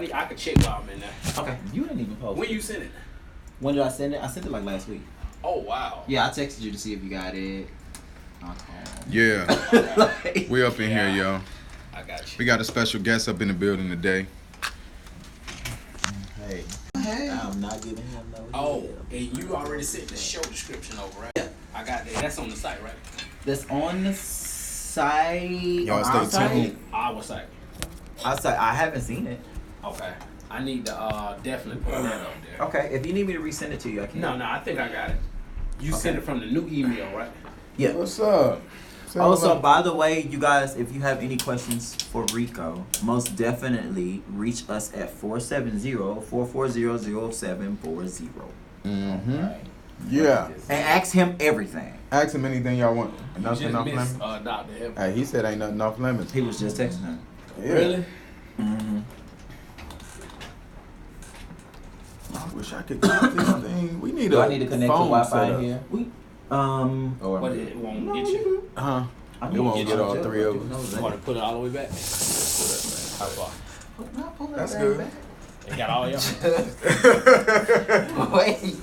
I could check while I'm in there. Okay. You didn't even post. When you sent it? When did I send it? I sent it like last week. Oh wow. Yeah, I texted you to see if you got it. Yeah. Like, We up in here, yo. I got you. We got a special guest up in the building today. Hey. I'm not giving him no. Oh, and you already sent the show description over, right? Yeah. I got that. That's on the site, right? That's on the site. Y'all on our stay tuned. site? Our site. Our site. I haven't seen it. Okay. I need to definitely put that up there. Okay. If you need me to resend it to you, I can. No, I think I got it. You sent it from the new email, right? Yeah. What's up? Also, by the way, you guys, if you have any questions for Rico, most definitely reach us at 470-440-0740. Mm-hmm. Yeah. And ask him everything. Ask him anything y'all want. You Nothing just off missed limits. Dr. Epps. Hey, he said ain't nothing off limits. He was just texting him. Yeah. Really? Mm-hmm. I wish I could get this thing. We need Do a I need to connect to phone Wi-Fi setup. here? Or But it won't get you. Uh-huh. I It won't get all three of us. You want to put it all the way back? How far? That's good. They got all y'all. Wait.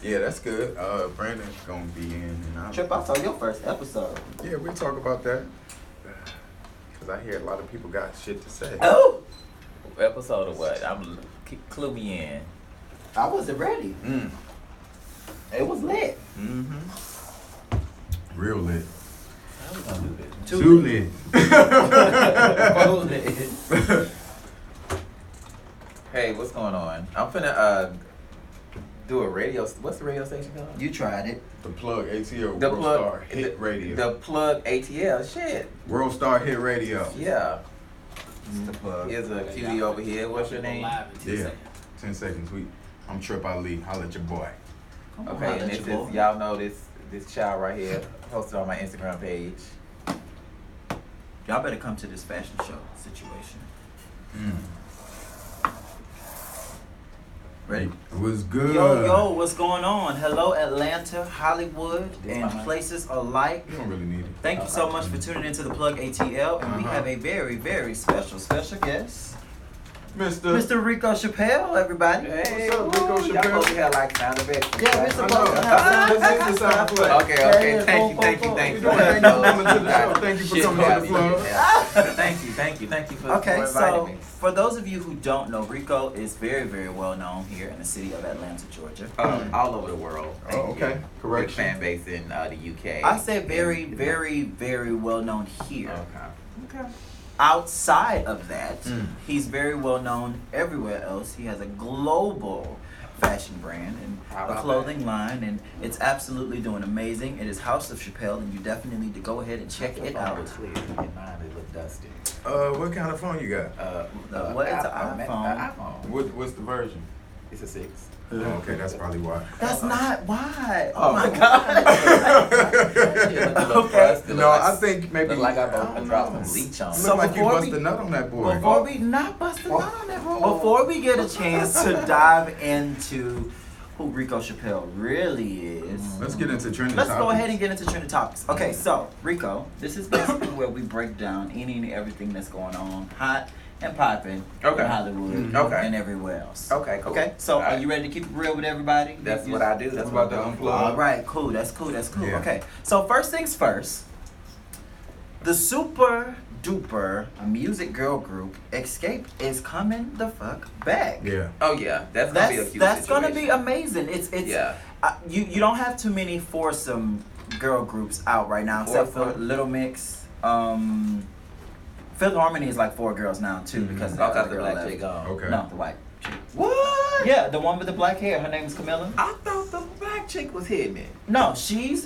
Yeah, that's good. Brandon's gonna be in, and Trip, I saw your first episode. yeah, we'll talk about that. Cause I hear a lot of people got shit to say. Oh! Episode of what? Clue me in. I wasn't ready. It was lit. Mm-hmm. Real lit. How we gonna do this? Too lit. Hey, what's going on? I'm finna do a radio. What's the radio station called? You tried it. The Plug ATL The World Plug Star Hit Radio. The Plug ATL. Shit. World Star Hit Radio. Yeah. The plug. Here's a cutie over here. What's your name? Live in 10 Yeah. seconds. 10 seconds. I'm Trip Ali. Holla at your boy. Okay, and this is y'all know this child right here posted on my Instagram page. Y'all better come to this fashion show situation. Ready? It was good. Yo, what's going on? Hello, Atlanta, Hollywood, and fine. places alike. You don't really need it. Thank you so much for tuning into the Plug ATL, and we have a very, very special guest, Mr. Rico Chapelle, everybody. Hey, What's up, Rico y'all Chapelle? supposed to have like sound effects. Yeah, we're supposed to I have know. This is the sound play. Okay. Yeah, Thank you. Thank you for coming to the show. Thank you for coming to the Plug. Thank you for Okay, for so inviting me. for those of you who don't know, Rico is very, very well known here in the city of Atlanta, Georgia. All over the world. Thank Oh, okay. you. Correction. Big fan base in the UK. I said very, very, very well known here. Okay. Outside of that, he's very well known everywhere else. He has a global fashion brand and How a about clothing line, and it's absolutely doing amazing. It is House of Chapelle, and you definitely need to go ahead and check it out. It's clear. In mine, it look dusty. What kind of phone you got? What is an iPhone? iPhone? What's the version? It's a 6. Oh, okay, that's probably why. That's not why. Oh. Oh my God. Okay. No, I think maybe. Look like I don't dropped know. some bleach on. So Look like you before bust we- a nut on that boy. Before we not bust a nut on that, before we get a chance to dive into who Rico Chapelle really is, Let's get into trending let's go topics. ahead and get into trending topics. Okay, so Rico, this is basically where we break down any and everything that's going on, hot and popping Okay. in Hollywood Okay. and everywhere else. Okay, cool. Okay, so All are right. you ready to keep it real with everybody? That's what I do. That's What what I about do. the All unplug? right, cool. That's cool. Yeah. Okay, so first things first. The super duper music girl group Escape is coming the fuck back. Yeah. Oh yeah, that's gonna be a cute That's gonna be situation. amazing. It's Yeah. You don't have too many foursome girl groups out right now except for Foursome? Little Mix. Fifth Harmony is like 4 girls now too because I thought the the girl black left. chick gone. Okay. No, the white chick. What? Yeah, the one with the black hair. Her name is Camilla. I thought the black chick was hitting it. No, she's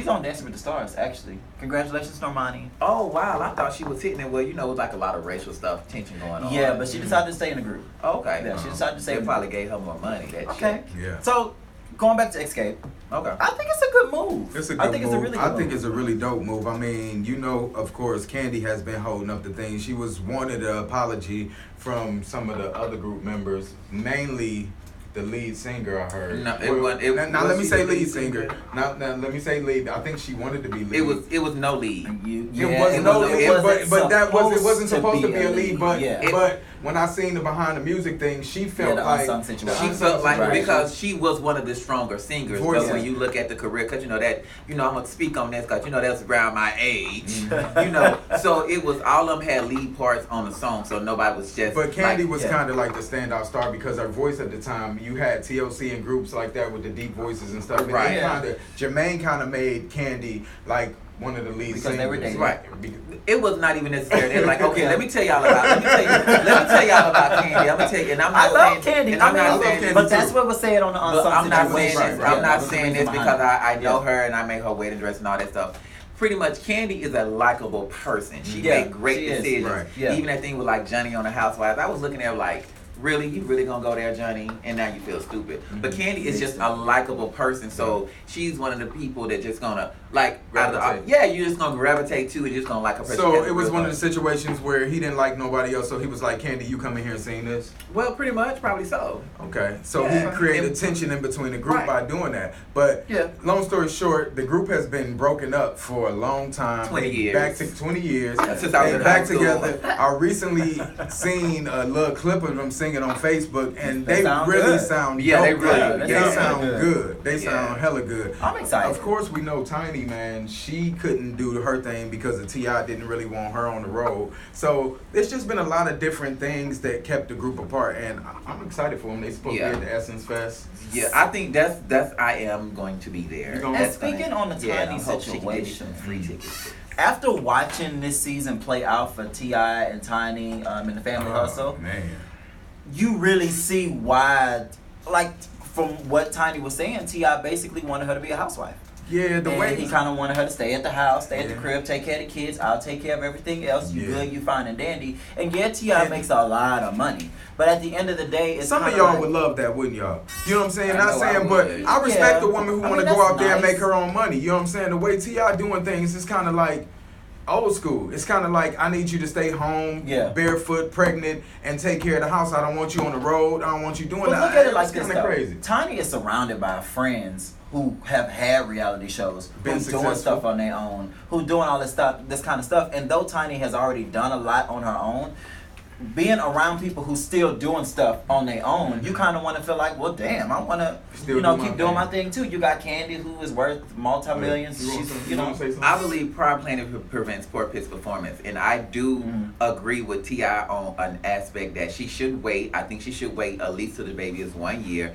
on Dancing with the Stars actually. Congratulations, Normani. Oh wow, I thought she was hitting it. Well, you know, it was like a lot of racial stuff, tension going on. Yeah, but she decided to stay in the group. Oh, okay. Yeah, she decided to stay They in the probably group. gave her more money. That Okay. Yeah. So going back to Escape, Okay. I think it's a good move. It's a good I think move. it's a really good I think move. it's a really dope move. I mean, you know, of course, Candy has been holding up the thing. She wanted an apology from some of the other group members, mainly the lead singer. I heard. No, it wasn't- now let me was say she the lead lead singer. singer? Now let me say lead. I think she wanted to be lead. It was no lead. You, It wasn't no, it wasn't but that wasn't supposed supposed to be a lead. But Yeah. but when I seen the behind the music thing, she felt the like unsung situation. She felt like because she was one of the stronger singers. Voices. But when you look at the career, because I'm gonna speak on this because that's around my age. So it was all of them had lead parts on the song, so nobody was just. But Candy was kind of like the standout star because her voice at the time, you had TLC and groups like that with the deep voices and stuff. And Right. Jermaine kind of made Candy like one of the lead Because singers. they were dating. Right. It was not even necessary. They're like, okay, let me tell y'all about Candy. I'm gonna tell you, and I'm not I love saying, Candy. and I'm not love saying, Candy but too. that's what was said on the but unsung I'm not saying situation. this. I'm not That's the saying reason this behind because it. I know her and I made her wedding dress and all that stuff. Pretty much, Candy is a likable person. She Yeah, made great she is. decisions. Right. Yeah. Even that thing with like Johnny on the Housewives, I was looking at her like, really, you really gonna go there, Johnny? And now you feel stupid. But Candy is just a likable person, so she's one of the people that just gonna like, Gravitate. you're just gonna gravitate to it. Just gonna like a person. So it was one of the situations where he didn't like nobody else, so he was like, Candy, you come in here and sing this? Well, pretty much, probably so. Okay. So Yeah. he created tension in between the group Right. by doing that. But Yeah. long story short, the group has been broken up for a long time. 20 They years. Back to 20 years. Since I was They in back high school. together. I recently seen a little clip of them singing on Facebook, and They they sound really good. sound Yeah, they dope. really- Like, yeah, they sound good. good. They Yeah. sound hella good. I'm excited. Of course, we know Tiny, man, she couldn't do her thing because the T.I. didn't really want her on the road. So there's just been a lot of different things that kept the group apart, and I'm excited for them. They supposed to Yeah. be at the Essence Fest. Yeah, I think that's I am going to be there. You gonna- And That's gonna- speaking on the yeah, and Tiny I hope she can give me situation, some free tickets. after watching this season play out for T.I. and Tiny in the Family Hustle, Man. you really see why, like from what Tiny was saying, T.I. basically wanted her to be a housewife. Yeah, the And way he kind of wanted her to stay at the house, stay at the Yeah. crib, take care of the kids. I'll take care of everything else. You Yeah. good, you fine and dandy. And yeah, T.I. And- makes a lot of money. But at the end of the day, it's some of kinda y'all like, would love that, wouldn't y'all? You know what I'm saying? I Not know I saying, but would. I respect Yeah. the woman who I want to mean, go that's out there and nice. make her own money. You know what I'm saying? The way T.I. doing things is kind of like old school. It's kind of like, I need you to stay home, Yeah. barefoot, pregnant, and take care of the house. I don't want you on the road. I don't want you doing But that. look at it like It's this, kind of though. crazy. Tiny is surrounded by friends who have had reality shows, Been who's doing successful. stuff on their own, who doing all this kind of stuff. And though Tiny has already done a lot on her own, being around people who still doing stuff on their own, you kind of want to feel like, well, damn, I want to, Still you know, do my keep doing thing. my thing too. You got Candy, who is worth multi-millions. You want She's, some- you know, wanna say something? I believe prior planning prevents poor pitch performance, and I do agree with T.I. on an aspect that she should wait. I think she should wait at least till the baby is 1 year.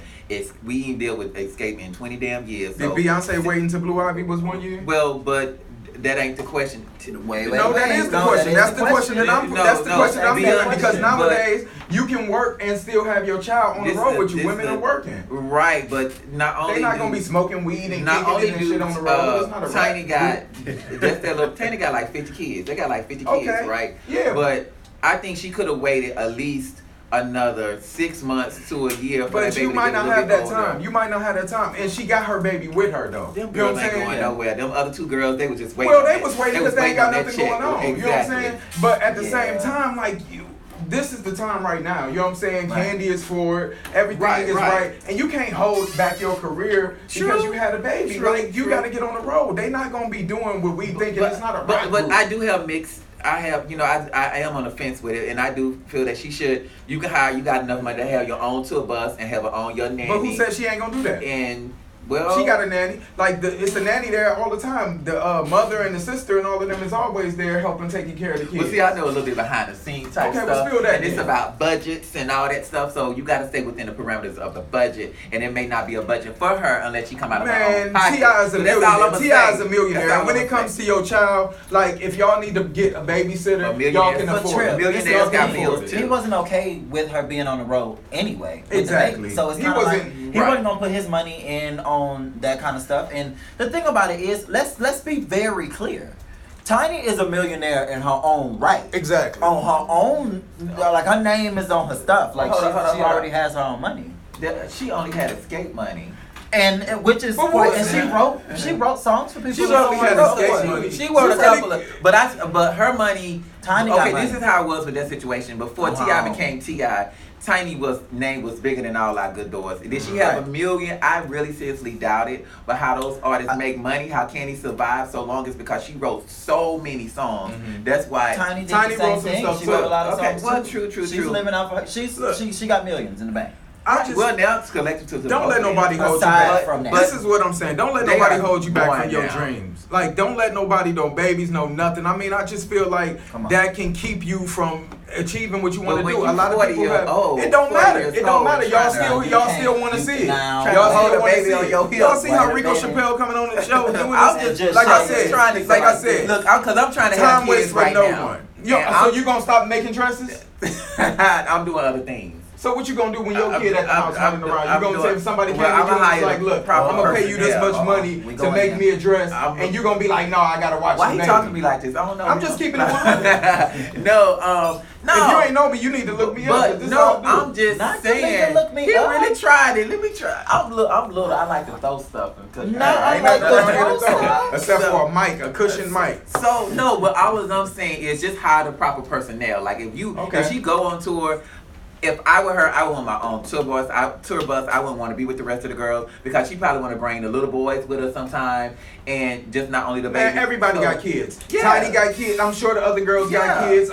We didn't deal with Escape in 20 damn years. Did So, Beyonce wait until Blue Ivy was 1 year? well, but that ain't the question. wait, No, that is the question. That's the question that I'm. No, That's the no, question I'm that's getting the because question. nowadays you can work and still have your child on the This road the- with you. this Women the- are working. Right, but not only They're not do- gonna be smoking weed and not kicking only it and do shit on the road. It's not a Tiny rap got just that little Tiny got like 50 kids. They got like 50 kids, Okay. right? Yeah. But I think she could have waited at least another 6 months to a year for that But baby you to might get a not little have bit that older. time. You might not have that time, and she got her baby with her though. Them You know girls what I'm ain't saying? going nowhere. Them other two girls, they was just waiting. Well, on they that. was waiting because they ain't got on that nothing check. going on. Exactly. You know what I'm saying? But at the same Yeah. time, like this is the time right now. You know what I'm saying? Right. Candy is for it. Everything Right, is right. right. And you can't hold back your career because you had a baby. True, Like you true. got to get on the road. They not gonna be doing what we thinking. It's not a rap but group. I do have mixed. I have, I am on the fence with it, and I do feel that she should. You got enough money to have your own tour bus and have her own your nanny. But who said she ain't gonna do that? And well, She got a nanny. Like it's a nanny there all the time. The mother and the sister and all of them is always there helping taking care of the kids. Well, see, I know a little bit behind the scenes type Okay, well, stuff, spill that and it's then. about budgets and all that stuff. So you got to stay within the parameters of the budget, and it may not be a budget for her unless she come out of her own Man, pocket. T.I. is a So that's all millionaire. I'ma T.I. is say. a millionaire. That's all And when I'ma it comes say. to your child, like if y'all need to get a babysitter, A y'all can millionaire. But afford Trip, it. Millionaires this is got the bills, thing. too. He wasn't okay with her being on the road anyway. with the Exactly. baby. So it's He kind of like wasn't- he right. wasn't gonna put his money in on that kind of stuff. And the thing about it is, let's be very clear. Tiny is a millionaire in her own right. Exactly. On her own, like her name is on her stuff. Like Hold on, hold on, she hold on. already has her own money. She only had escape money. And which is But quite, what and was she wrote songs for people. She wrote who because don't of know skate it. money. She wrote a She couple really- of, but her money. Tiny got Okay, money. this is how it was with that situation. Before Wow. T.I. became T.I., Tiny name was bigger than all our good doors. Did she have Right. a million? I really seriously doubt it. But how those artists make money, how Candy survive so long is because she wrote so many songs. That's why Tiny did Tiny the same wrote some thing. stuff She too. wrote a lot of Okay, songs. well, too. true. She's living off of her. She got millions in the bank. I just well, now it's collected to the don't let nobody hold you Aside back. from that. This is what I'm saying. Don't let They nobody are hold you back going from your down. dreams. Like, don't let nobody, no babies, no nothing. I mean, I just feel like Come on. that can keep you from achieving what you want But to when do. you A lot of 40 people years have. old, It don't 40 matter. years It don't old, matter. trying to- Y'all still want to see it. Now, Y'all hold still a want to baby see on it. your hip. Y'all see how Wait a Rico minute. Chappelle coming on the show doing I'm this? just Like I saying. said, trying to like I say, said, look, because I'm trying to have time waits kids for right no now. one. Yo, And so you gonna stop making dresses? I'm doing other things. So what you gonna do when your kid at the house running around? You I'm gonna doing- say if somebody well, came I'ma to you and hire was like, the look, proper I'm gonna pay you this personnel. much money We to going make in. me a dress, I'm- and you gonna be like, no, I gotta watch Why the you baby. talking to me like this? I don't know. I'm just keeping it 100. No. If you ain't know me, you need to look me up. But This no, how I do I'm it. just Not for saying. me to look me He up. really tried it. Let me try. I'm little. I like to throw stuff and cook. No, I Ain't like nothing to wrong throw with it, stuff. except for a mic, a cushion mic. So no, but I'm saying is just hire the proper personnel. Like Okay. if she go on tour. If I were her, I would want my own tour bus. I wouldn't want to be with the rest of the girls because she probably want to bring the little boys with her sometime, and just not only the baby. Man, everybody got kids. Yeah. Tiny got kids. I'm sure the other girls got Yeah. kids.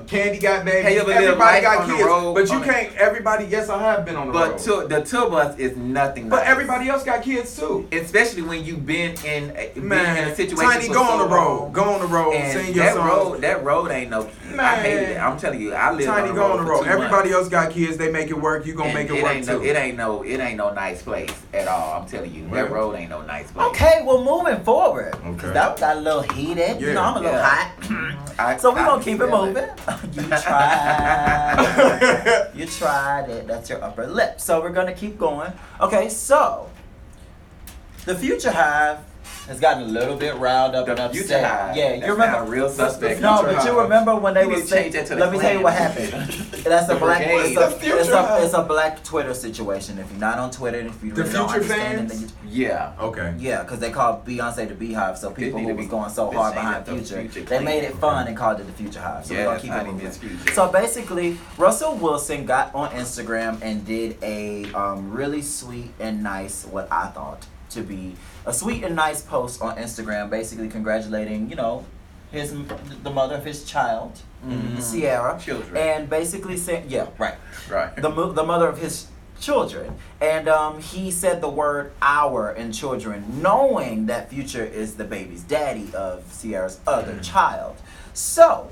Candy got babies. Have you ever lived Everybody life got on the kids. road But you on a- can't. Everybody. Yes, I have been on the road. But the tour bus is nothing. But nice. everybody else got kids too. Especially when you've been in a Man, situation. Tiny, for go so on the road. long. Go on the road. And Sing your that songs. that road ain't no. I Man. hate it. I'm telling you, I live Tiny, on go on the for road. 2 Everybody months. else got kids. They make it work. You gonna And make it work too. It ain't no nice place at all. I'm telling you, that Really? road ain't no nice place. Okay, well, moving forward. Okay. That got a little heated. You Yeah. know, I'm a little Yeah. hot. So we're I going to can keep it smell moving. You tried. You tried it. That's your upper lip. So we're going to keep going. Okay, so the Future Hive has gotten a little bit riled up The and upset. Future Hive. Yeah, That's you remember? not a real suspect. No, Future but you Hive. remember when they You need was to saying, change that to the let me tell you what Klan. happened. That's a The black, brigade. The Future Hive. it's a black Twitter situation. If you're not on Twitter, if you The really don't Future understand it, fans? then Yeah. Okay. yeah, because they called Beyonce the Beehive, so people need who to was be- going so they're hard saying behind that the Future, Future they made it clean. fun and called it the Future Hive. So we're Yeah, gonna that's keep how it they moving. miss Future. So basically, Russell Wilson got on Instagram and did a really sweet and nice, what I thought to be a sweet and nice post on Instagram, basically congratulating, the mother of his child, Sierra, Children. and basically saying, yeah, right, Right. the mother of his children, and he said the word "our" in children, knowing that Future is the baby's daddy of Sierra's other child. So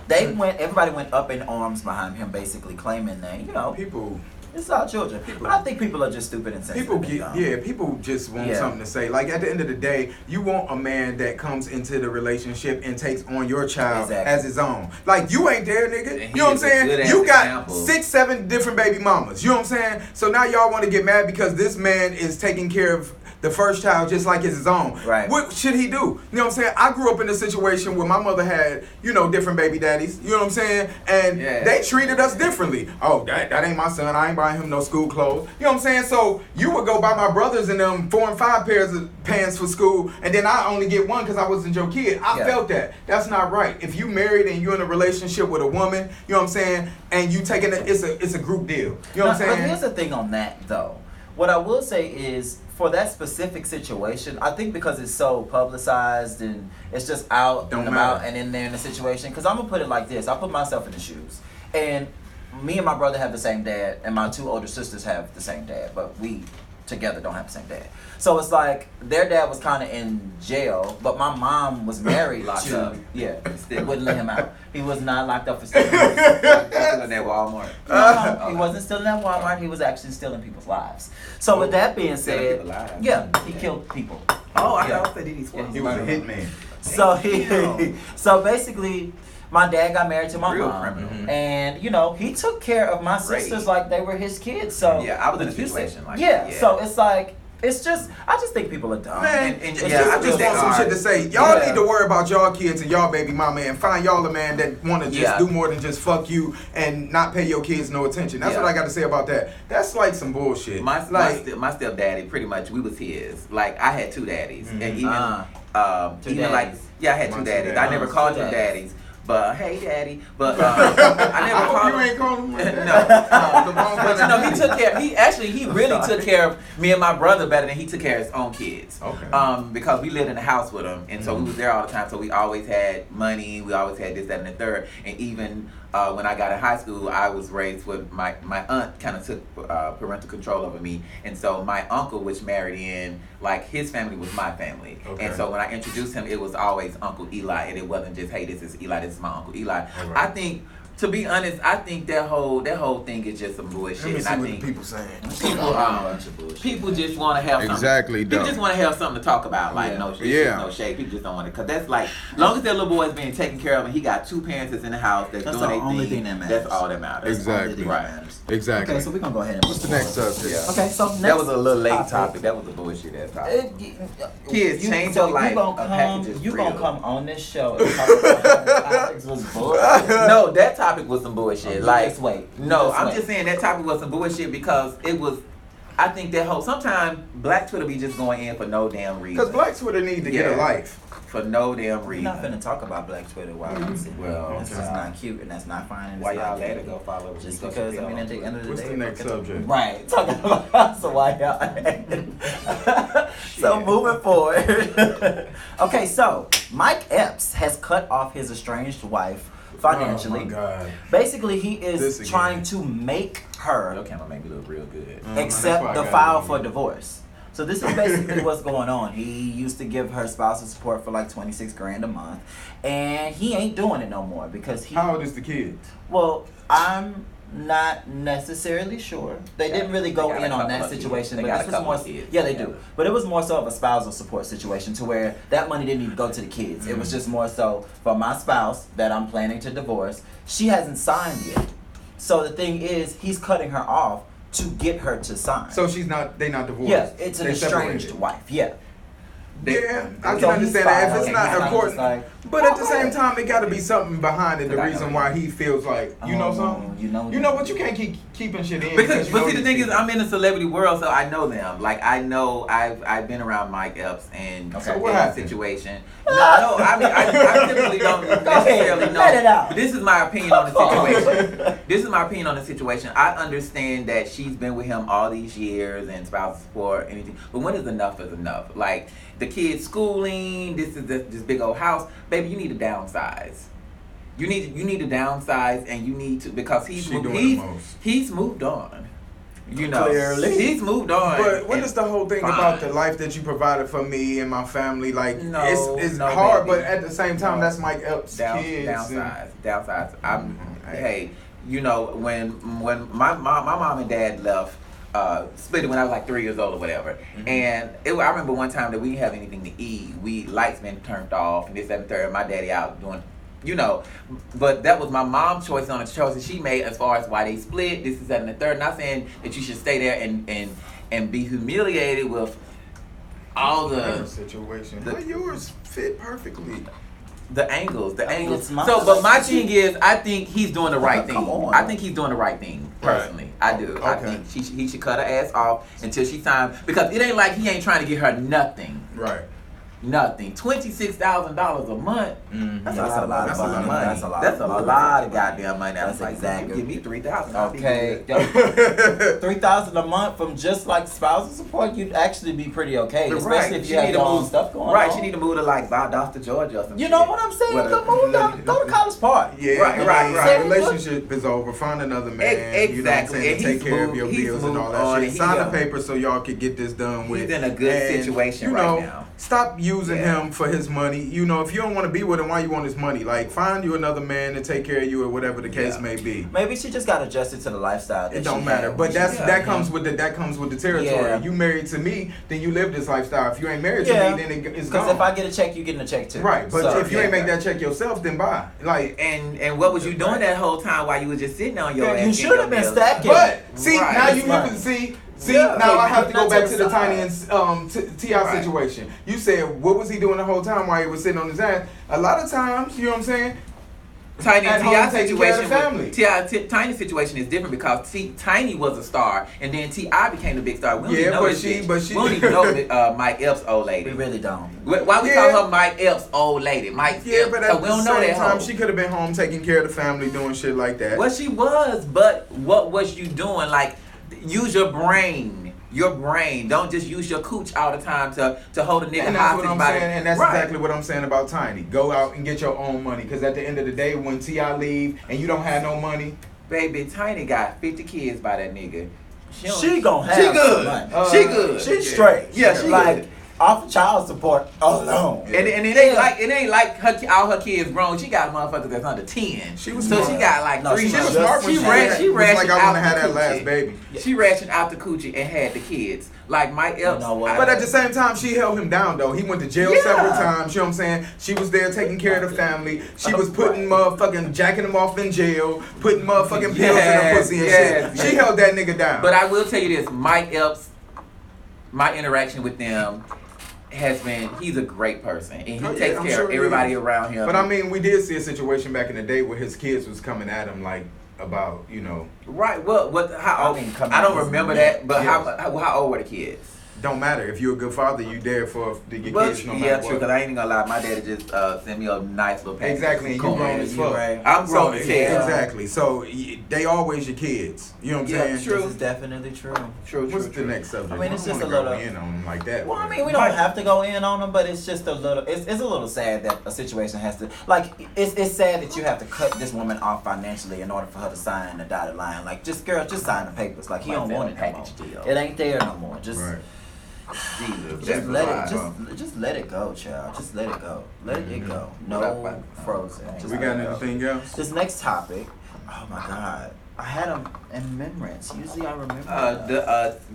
everybody went up in arms behind him, basically claiming that People. it's our children. But I think people are just stupid and sensitive. People just want Yeah. something to say. Like at the end of the day, you want a man that comes into the relationship and takes on your child Exactly. as his own. Like you ain't there, nigga. And he You know what I'm is a saying? good-ass You got example. 6, 7 different baby mamas. You know what I'm saying? So now y'all want to get mad because this man is taking care of the first child just like it's his own. Right. What should he do? You know what I'm saying? I grew up in a situation where my mother had, different baby daddies. You know what I'm saying? And Yeah. they treated us differently. Oh, that ain't my son. I ain't buying him no school clothes. You know what I'm saying? So you would go buy my brothers and them 4 and 5 pairs of pants for school, and then I only get one because I wasn't your kid. I Yeah. felt that. That's not right. If you married and you're in a relationship with a woman, you know what I'm saying, and you taking it, it's a group deal. You know what I'm But saying? here's the thing on that, though. What I will say is, for that specific situation, I think because it's so publicized and it's just out Don't and about matter. and in there in the situation, because I'm going to put it like this. I'll put myself in the shoes. And me and my brother have the same dad, and my 2 older sisters have the same dad, but we together don't have the same dad. So it's like their dad was kind of in jail, but my mom was married Locked to up. still wouldn't let him out. He was not locked up for stealing. Still in that Walmart. No, he wasn't stealing at Walmart. He was actually stealing people's lives. So with that being Stealing said, people's lives. yeah, he killed people. Oh, I Yeah. thought that he swung. Yeah, He was a hitman. So Damn. so basically, my dad got married to my Real mom, criminal. and he took care of my Great. sisters like they were his kids. So Yeah, I was in a if you situation like yeah, that, yeah. so it's like It's just, I just think people are dumb. Man, And it's yeah, I just think they want some are. shit to say. Y'all Yeah. need to worry about y'all kids and y'all baby mama and find y'all a man that want to just do more than just fuck you and not pay your kids no attention. That's what I got to say about that. That's like some bullshit. My stepdaddy, pretty much, we was his. Like, I had two daddies. And even, even like, I had two daddies. I never called them daddies. But hey, daddy. But I never called him. You ain't called him like that. No. But you know, he took care. He really took care of me and my brother better than he took care of his own kids. Okay. Because we lived in the house with him, and so we was there all the time. So we always had money. We always had this, that, and the third. And even when I got in high school, I was raised with my aunt kind of took parental control over me, and so my uncle, which married in, like his family was my family, and so when I introduced him, it was always Uncle Eli, and it wasn't just, hey, this is Eli, this is my Uncle Eli. Right. I think, to be honest, I think that whole thing is just some bullshit. Let me And see I what think the people saying. people just want to have Exactly, People though. just want to have something to talk about. Like no shade. People just don't want to. Cause that's like, long as that little boy is being taken care of and he got two parents that's in the house that's doing the their only thing. thing that matters. That's all that matters. Exactly. Right. Exactly. Okay, so we're gonna go ahead and What's the next subject? Yeah. Okay, so next That was a little late topic. That was a bullshit ass topic. Kids, change your life. A package is You real. gonna come on this show and talk about how topics was bullshit? No, that topic was some bullshit. Like, just wait. No, Just I'm wait. just saying that topic was some bullshit because it was. I think that whole sometimes Black Twitter be just going in for no damn reason. Because Black Twitter need to get a life. For no damn We're reason. not finna talk about Black Twitter while I'm sitting here. Well, This is not cute and that's not fine. And Why it's y'all not let cute. it go follow? Just Rico because, I Chapelle mean, at the on end of the What's day. the next subject? Right, talking about so why y'all. So moving forward. Okay, so Mike Epps has cut off his estranged wife financially. Oh my God. Basically, he is This again. trying to make her Your camera made me look real good. accept That's the why I file got it. for divorce. So this is basically what's going on. He used to give her spousal support for like 26 grand a month, and he ain't doing it no more because he. How old is the kid? Well, I'm not necessarily sure. They didn't really go They got in a on couple that of kids. situation, They but got this a was couple more. of kids. Yeah, they Yeah. do. But it was more so of a spousal support situation to where that money didn't even go to the kids. It was just more so for my spouse that I'm planning to divorce. She hasn't signed yet. So the thing is, he's cutting her off to get her to sign. So they not divorced. Yeah, it's an They estranged separated. wife. Yeah. Yeah, I So can understand that. If he's it's not fine. according, He's but at the same time, it got to be something behind it. The But I reason know. why he feels like, you know Oh, something. you know But you can't keep keeping shit in. Because, you but know see, the these thing is, people. I'm in the celebrity world, so I know them. Like, I know I've been around Mike Epps and So what in happened? situation. No, I mean, I typically don't necessarily know. let it out. But this is my opinion on the situation. This is my opinion on the situation. I understand that she's been with him all these years and spousal support, anything. But when is enough is enough? Like, the kids' schooling, this is this big old house. Baby, you need to downsize. You need to downsize, and you need to, because he's She doing the most. he's moved on. You know, Clearly. he's moved on. But what and is the whole thing fine. about the life that you provided for me and my family? Like, No, it's no, hard, baby. but at the same time, No. that's Mike Epps' kids. Downsize. Hey, you know, when my mom and dad left, split it when I was like 3 years old or whatever. And I remember one time that we didn't have anything to eat. Lights been turned off and this, that, and third. My daddy out doing, you know, but that was my mom's choice on the choices she made as far as why they split. This is that and the third. Not saying that you should stay there and be humiliated with all Her the situation. How yours fit perfectly. angles. It's my So, but my relationship. thing is, I think he's doing the right thing. Come on. I think he's doing the right thing, personally. I do. I Okay. think he should cut her ass off until she signs, because it ain't like he ain't trying to get her nothing. Right. Nothing. $26,000 a month. That's a lot of money. That's a lot of money. That's a lot of goddamn money. I was That's like, exactly. give me $3,000. I'll be Okay, good. $3,000 a month from just like spousal support, you'd actually be pretty okay, especially Right. if She you have need to your own move- stuff going Right, on. she need to move to like Valdosta, Georgia or something. You know what I'm saying? Go to College Park. Yeah, Right. Relationship is over. Find another man. You know what I'm Exactly. saying? And To take he's care of moved- your he's bills and all moved that on, shit. and Sign he, a paper so y'all could get this done with. He's in a good situation you right know, now. Stop using Yeah. him for his money. You know, if you don't want to be with him, why you want his money? Like, find you another man to take care of you or whatever the case may be. Maybe she just got adjusted to the lifestyle. That It don't she matter, had but when she- that comes with the territory. Yeah. You married to me, then you live this lifestyle. If you ain't married to Yeah. me, then it's Because gone. if I get a check, you getting a check too. Right, but So, if you ain't make that check yourself, then bye. Like, And what was you doing that whole time while you was just sitting on your Yeah, ass? you getting should have your been bills? stacking. but see, Right. now you Right. living. See, Yeah. now I have to go Not back to to the the side. Tiny and T.I. Right. situation. You said, what was he doing the whole time while he was sitting on his ass? A lot of times, you know what I'm saying? Tiny At and home T.I. taking care of situation, the family. Tiny situation is different because Tiny was a star, and then T.I. became the big star. We don't even know but this she- bitch. but she- We don't even know Mike Epps' old lady. We really don't. Why we Yeah. call her Mike Epps' old lady? Mike Yeah, Epps, but 'cause at we the don't know same that time, hoe. she could have been home taking care of the family, doing shit like that. Well, she was, but what was you doing? Like, use your brain. Your brain. Don't just use your cooch all the time to hold a nigga And that's hostage. what I'm by the- saying, and that's Right. exactly what I'm saying about Tiny. Go out and get your own money, because at the end of the day, when T.I. leave and you don't have no money, Baby, Tiny got 50 kids by that nigga. She gonna have She some good. money. She good. She's straight. Yeah, she like good. off of child support alone. Yeah. And it ain't like all her kids grown. She got motherfuckers that's under 10. She was so smart. she got like No, 3. she she was was smart when she she ran. had, She it was ran like I want to have that last baby. She rationed out the coochie and had the kids. Like Mike Epps. know what? But at the same time, she held him down though. He went to jail Yeah. several times. You know what I'm saying? She was there taking care of the family. She was putting motherfucking jacking him off in jail, putting motherfucking pills in her pussy and Yes, shit. She held that nigga down. But I will tell you this, Mike Epps, my interaction with them has been, he's a great person. And he Oh, yeah, takes I'm care sure of he everybody is. around him. But I mean, we did see a situation back in the day where his kids was coming at him like about, you know, Right, well, how old? I mean, come I don't on, remember isn't that, but Yes. how old were the kids? don't matter. If you're a good father, you there for your Well, kids no yeah, matter true, what. because I ain't even gonna lie, my daddy just sent me a nice little package. Exactly, and you Corn. grown as fuck. right. I'm grown So, as yeah, hell. exactly. So they always your kids. You know what I'm Yeah, saying? true. This is definitely true. True, What's the next subject? I mean, it's don't just wanna a go little- in on them like that. Well, I but- mean, we don't have to go in on them, but it's just a little. It's a little sad that a situation has to like. It's sad that you have to cut this woman off financially in order for her to sign the dotted line. Like, just sign the papers. Like, he Like don't that want it no more. package deal. It ain't there no more. Just. Right. Jesus, Just that's let a it, lot. just let it go, child. Just let it go. Let it go. No frozen. Just We let got it go. anything else? This next topic, oh my god, I had them in remembrance. Usually I remember.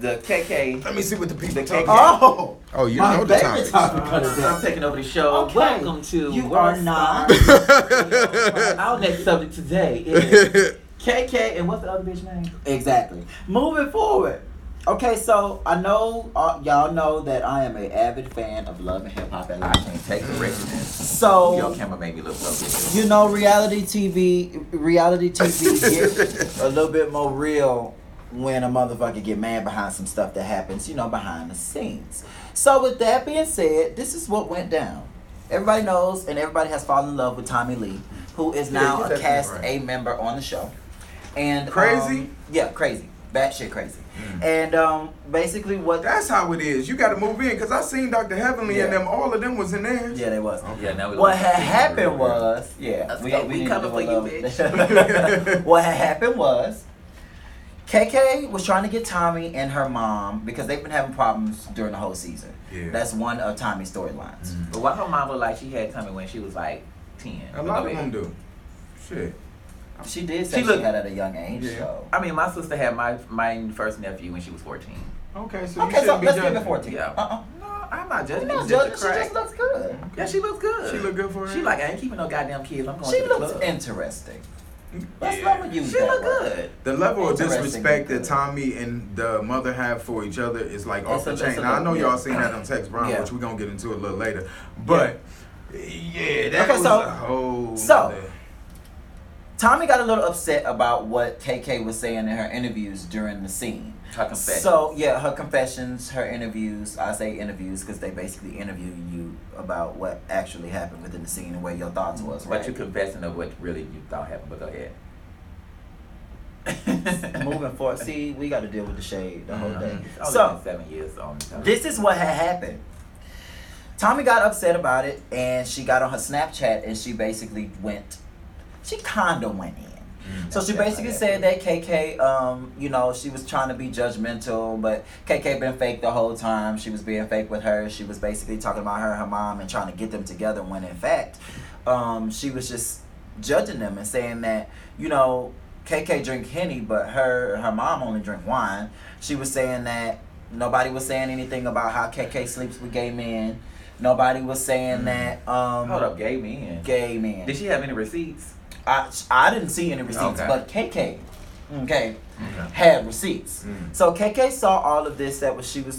The KK. Let me see what the people The talk KK. about. Oh, Oh, you my know the favorite topics. topic. I'm taking over the show. Okay. Welcome to You World are not. Star. Our next subject today is KK and what's the other bitch name? Exactly. Moving forward. Okay, so I know y'all know that I am an avid fan of love and hip hop, and I can't take the richness. Your So camera made me look so good. you know, reality TV get a little bit more real when a motherfucker get mad behind some stuff that happens, you know, behind the scenes. So with that being said, this is what went down. Everybody knows, and everybody has fallen in love with Tommy Lee, who is now Yeah, a that's cast right. A member on the show. And Crazy? yeah, crazy, batshit crazy. And basically what? That's how it is. You got to move in because I seen Dr. Heavenly and Yeah. them. All of them was in there. Yeah, they was. Yeah, now we What had happened was, Let's go. We need to coming do for a you, little- bitch. What had happened was, KK was trying to get Tommy and her mom because they've been having problems during the whole season. Yeah. That's one of Tommy's storylines. But why her mom look like she had Tommy when she was like 10? A lot of them do. Shit. She did say She she, looked- had at a young age. Yeah. So. I mean, my sister had my first nephew when she was 14. Okay, so you Okay, so shouldn't be let's give judging. it 14. Yeah. No, I'm not judging. No, It's Judge, just she a crack. just looks good. Yeah, she looks good. She look good for her. She like, I ain't keeping no goddamn kids. I'm going She to the looks club. interesting. Let's Yeah. let me use She that look word. good. The level of Interesting disrespect that good. Tommy and the mother have for each other is like off the It's a chain. Now I know little- y'all seen that on Tex Brown, Yeah. which we're gonna get into a little later. But yeah, that Okay, was so- a whole. so- nother- Tommy got a little upset about what KK was saying in her interviews during the scene. Her confession. So yeah, her confessions, her interviews. I say interviews because they basically interview you about what actually happened within the scene and where your thoughts was. But Right? you confessing of what really you thought happened. But go ahead. Moving forward, see, we got to deal with the shade the whole day. It's only So been 7 years on television. this is what had happened. Tommy got upset about it, and she got on her Snapchat, and she basically went. She kinda went in. So she basically said that KK, you know, she was trying to be judgmental, but KK been fake the whole time. She was being fake with her. She was basically talking about her and her mom and trying to get them together when in fact, she was just judging them and saying that, you know, KK drink Henny, but her mom only drink wine. She was saying that nobody was saying anything about how KK sleeps with gay men. Nobody was saying that, Hold up, gay men. gay men. Did she have any receipts? I didn't see any receipts, Okay. but KK Okay. Had receipts. So KK saw all of this that she was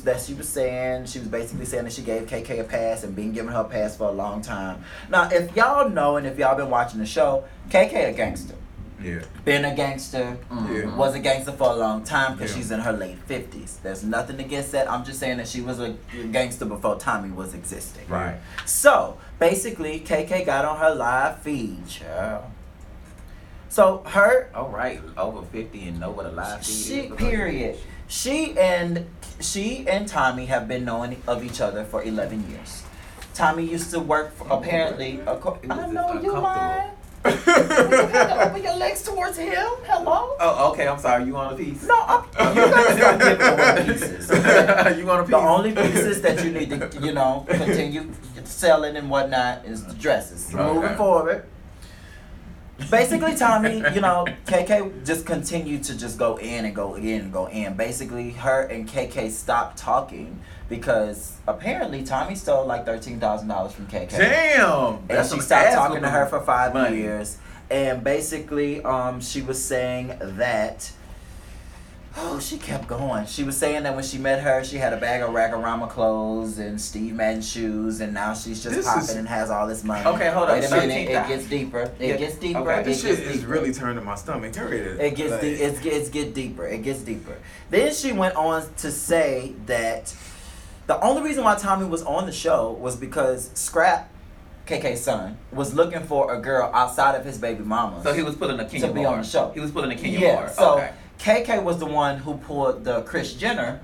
saying. She was basically saying that she gave KK a pass and been giving her a pass for a long time. Now, if y'all know and if y'all been watching the show, KK a gangster. Yeah. Been a gangster. Yeah. Was a gangster for a long time because she's in her late 50s. There's nothing against that. I'm just saying that she was a gangster before Tommy was existing. Right. So basically, KK got on her live feed, child. So her, All right, over 50 and know what a live feed is. period. She and Tommy have been knowing of each other for 11 years. Tommy used to work for, apparently. I know you lying. Open your legs towards him. Hello. Oh, okay. I'm sorry. You want a piece? No, you guys don't give away pieces. You want a piece? The only pieces that you need to, continue selling and whatnot is the dresses. Okay. Moving forward. Basically, Tommy, KK just continued to just go in and go in and go in. Basically, her and KK stopped talking because apparently Tommy stole like $13,000 from KK. Damn. And she stopped talking to her for 5 years. And basically, she was saying that. Oh, she kept going. She was saying that when she met her, she had a bag of Ragarama clothes and Steve Madden shoes, and now she's just popping and has all this money. Okay, hold on. Wait a minute. It gets deeper. It gets deeper. Okay. This shit is really turning my stomach. It gets deeper. It gets deeper. Then she went on to say that the only reason why Tommy was on the show was because Scrap, KK's son, was looking for a girl outside of his baby mama. So he was pulling a Kenya to be on the show. He was pulling a Kenya Yeah. So okay. KK was the one who pulled the Kris Jenner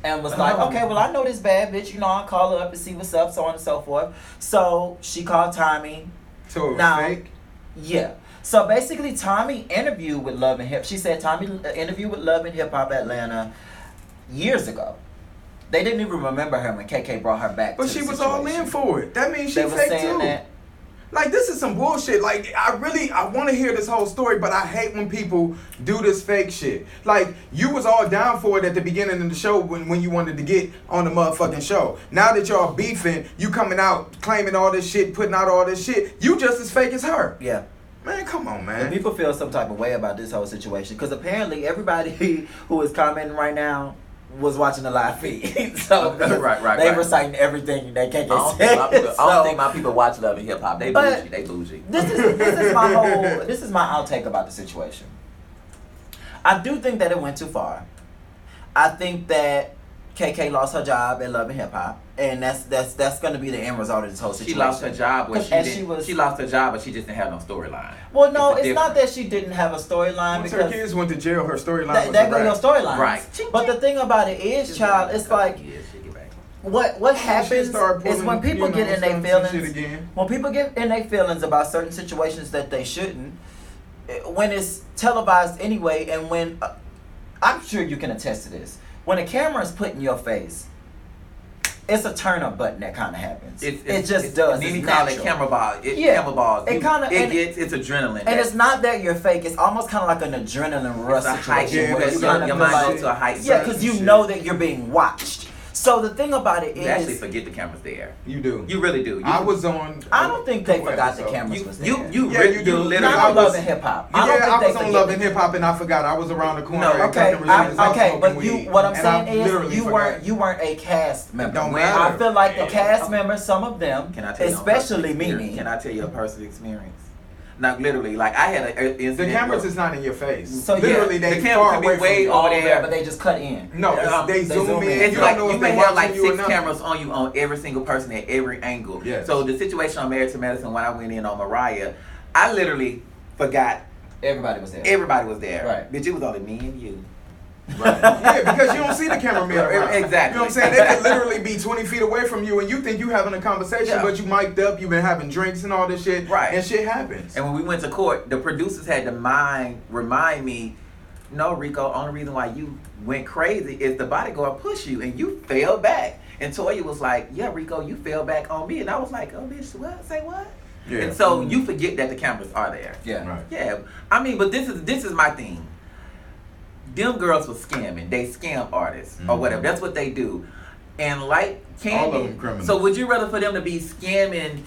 and was like, okay, well, I know this bad bitch. I'll call her up and see what's up, so on and so forth. So she called Tommy. So it was fake? Yeah. So basically, Tommy interviewed with Love and Hip. She said Tommy interviewed with Love and Hip Hop Atlanta years ago. They didn't even remember her when KK brought her back. But she was all in for it. That means she they were fake saying too. That, like, this is some bullshit. Like, I want to hear this whole story, but I hate when people do this fake shit. Like, you was all down for it at the beginning of the show when you wanted to get on the motherfucking show. Now that y'all beefing, you coming out claiming all this shit, putting out all this shit. You just as fake as her. yeah. Man, come on, man. And people feel some type of way about this whole situation because apparently everybody who is commenting right now was watching the live feed. So right. They were citing everything that KK I said. don't think my people watch Love and Hip Hop. They bougie. This is my outtake about the situation. I do think that it went too far. I think that KK lost her job at Love and Hip Hop, and that's going to be the end result of this whole situation. She lost her job, but she lost her job, but she just didn't have no storyline. Well, no, it's not that she didn't have a storyline Once because her kids went to jail, her storyline was that go your storyline. Right. But the thing about it is, child, it's like what happens is when people get in their feelings. When people get in their feelings about certain situations that they shouldn't, when it's televised anyway, and when I'm sure you can attest to this. When a camera is put in your face, it's a turn up button that kind of happens. It just does. It's call it camera ball. Camera balls. It's adrenaline. And it's not that you're fake. It's almost kind of like an adrenaline rush situation. Where your mind goes to a height. Yeah, because you know that you're being watched. So the thing about it is, you actually forget the camera's there. You do. You really do. I was on. I don't think they forgot the cameras was there. You do. Literally, not Love and Hip Hop. I was on Love and Hip Hop, and I forgot I was around the corner. No, okay, but what I'm saying is you weren't a cast member. Don't matter. I feel like the cast members, some of them, especially Mimi. Can I tell you a personal experience? Now, literally, like I had an incident. The cameras is not in your face. So literally, they the camera can be way over there, but they just cut in. No, they zoom in. It's You like don't know you if may they have like watching you or 6 not. cameras on you on every single person at every angle. Yes. So the situation on Married to Medicine when I went in on Mariah, I literally forgot Everybody was there. everybody was there. Right. Bitch, it was only me and you. Right. Yeah, because you don't see the cameraman around. Exactly. You know what I'm saying? They could literally be 20 feet away from you, and you think you having a conversation, but you mic'd up, you've been having drinks and all this shit, right? And shit happens. And when we went to court, the producers had to remind me, no, Rico, only reason why you went crazy is the bodyguard pushed you, and you fell back. And Toya was like, yeah, Rico, you fell back on me. And I was like, oh, bitch, what? Say what? Yeah. And so you forget that the cameras are there. Yeah. Right. Yeah. I mean, but this is my thing. Them girls were scamming. They scam artists or whatever. That's what they do. And like All of them Candy. criminals. So would you rather for them to be scamming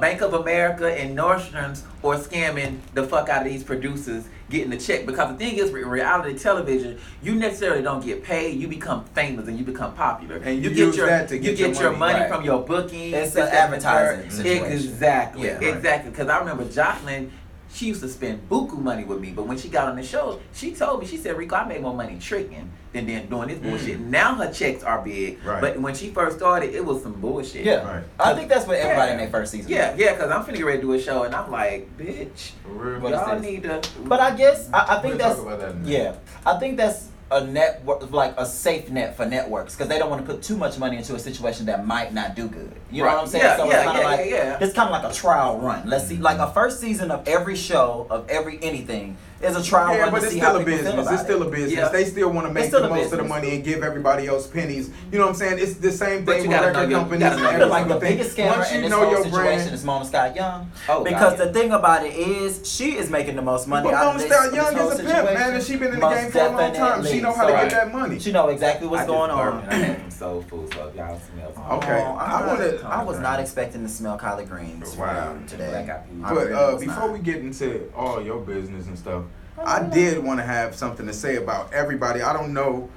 Bank of America and Nordstrom's or scamming the fuck out of these producers getting the check. Because the thing is, with reality television, you necessarily don't get paid. You become famous and you become popular. And you get use your that to get your money right. from your booking. It's an advertising situation. Exactly, Yeah, right. exactly. Because I remember Jocelyn. She used to spend buku money with me, but when she got on the show, she told me, she said, Rico, I made more money tricking than doing this bullshit. Now her checks are big, Right. but when she first started, it was some bullshit. Yeah, Right. I think that's what everybody in their first season. Yeah, because I'm finna get ready to do a show, and I'm like, bitch, For real. What is y'all this? need to. But I guess I think We'll that's talk about that in a minute. yeah. I think that's a network, like a safe net for networks, because they don't want to put too much money into a situation that might not do good. You know Right. what I'm saying? Yeah, so yeah, it's kind of yeah, like yeah. it's kind of like a trial run. Let's see, like a first season of every show of every anything is a trial Yeah, run but to it's see still how a people feel business. about It's still it. a business. Yeah. They still want to make still the a most of the business. money and give everybody else pennies. You know what I'm saying? It's the same But thing you with gotta know record your- companies. you gotta and know I every feel like the single thing. biggest scammer Once in you this know whole your situation brand, is Mona Scott Young. Oh, Because God, yeah. the thing about it is, she is making the most money but out Mona of this, Scott this Young whole is a pimp, man, situation. and she been in the Most game for a long time. She definitely. know how to So, get that money. She know exactly what's I just going burped on. and I had some soul food, so if y'all smell some. Okay. I was not expecting to smell collard greens Wow. today. Black eyed peas. I But really was before not. we get into all your business and stuff, I did want to have something to say about everybody. I don't know.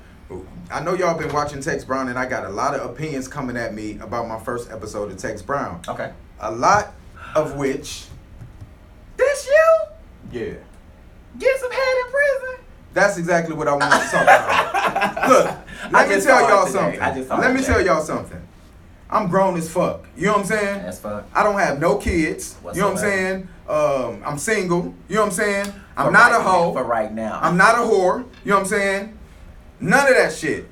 I know y'all been watching Tex Brown, and I got a lot of opinions coming at me about my first episode of Tex Brown. Okay. A lot of which, This you? yeah, Get some head in prison? that's exactly what I want to talk about. Look, let me just tell saw it y'all today. something. I just saw Let it me today. tell y'all something. I'm grown as fuck. You know what I'm saying? That's fuck. I don't have no kids. You know what I'm saying? I'm single. You know what I'm saying? I'm not a hoe. For right now. I'm not a whore. You know what I'm saying? None of that shit.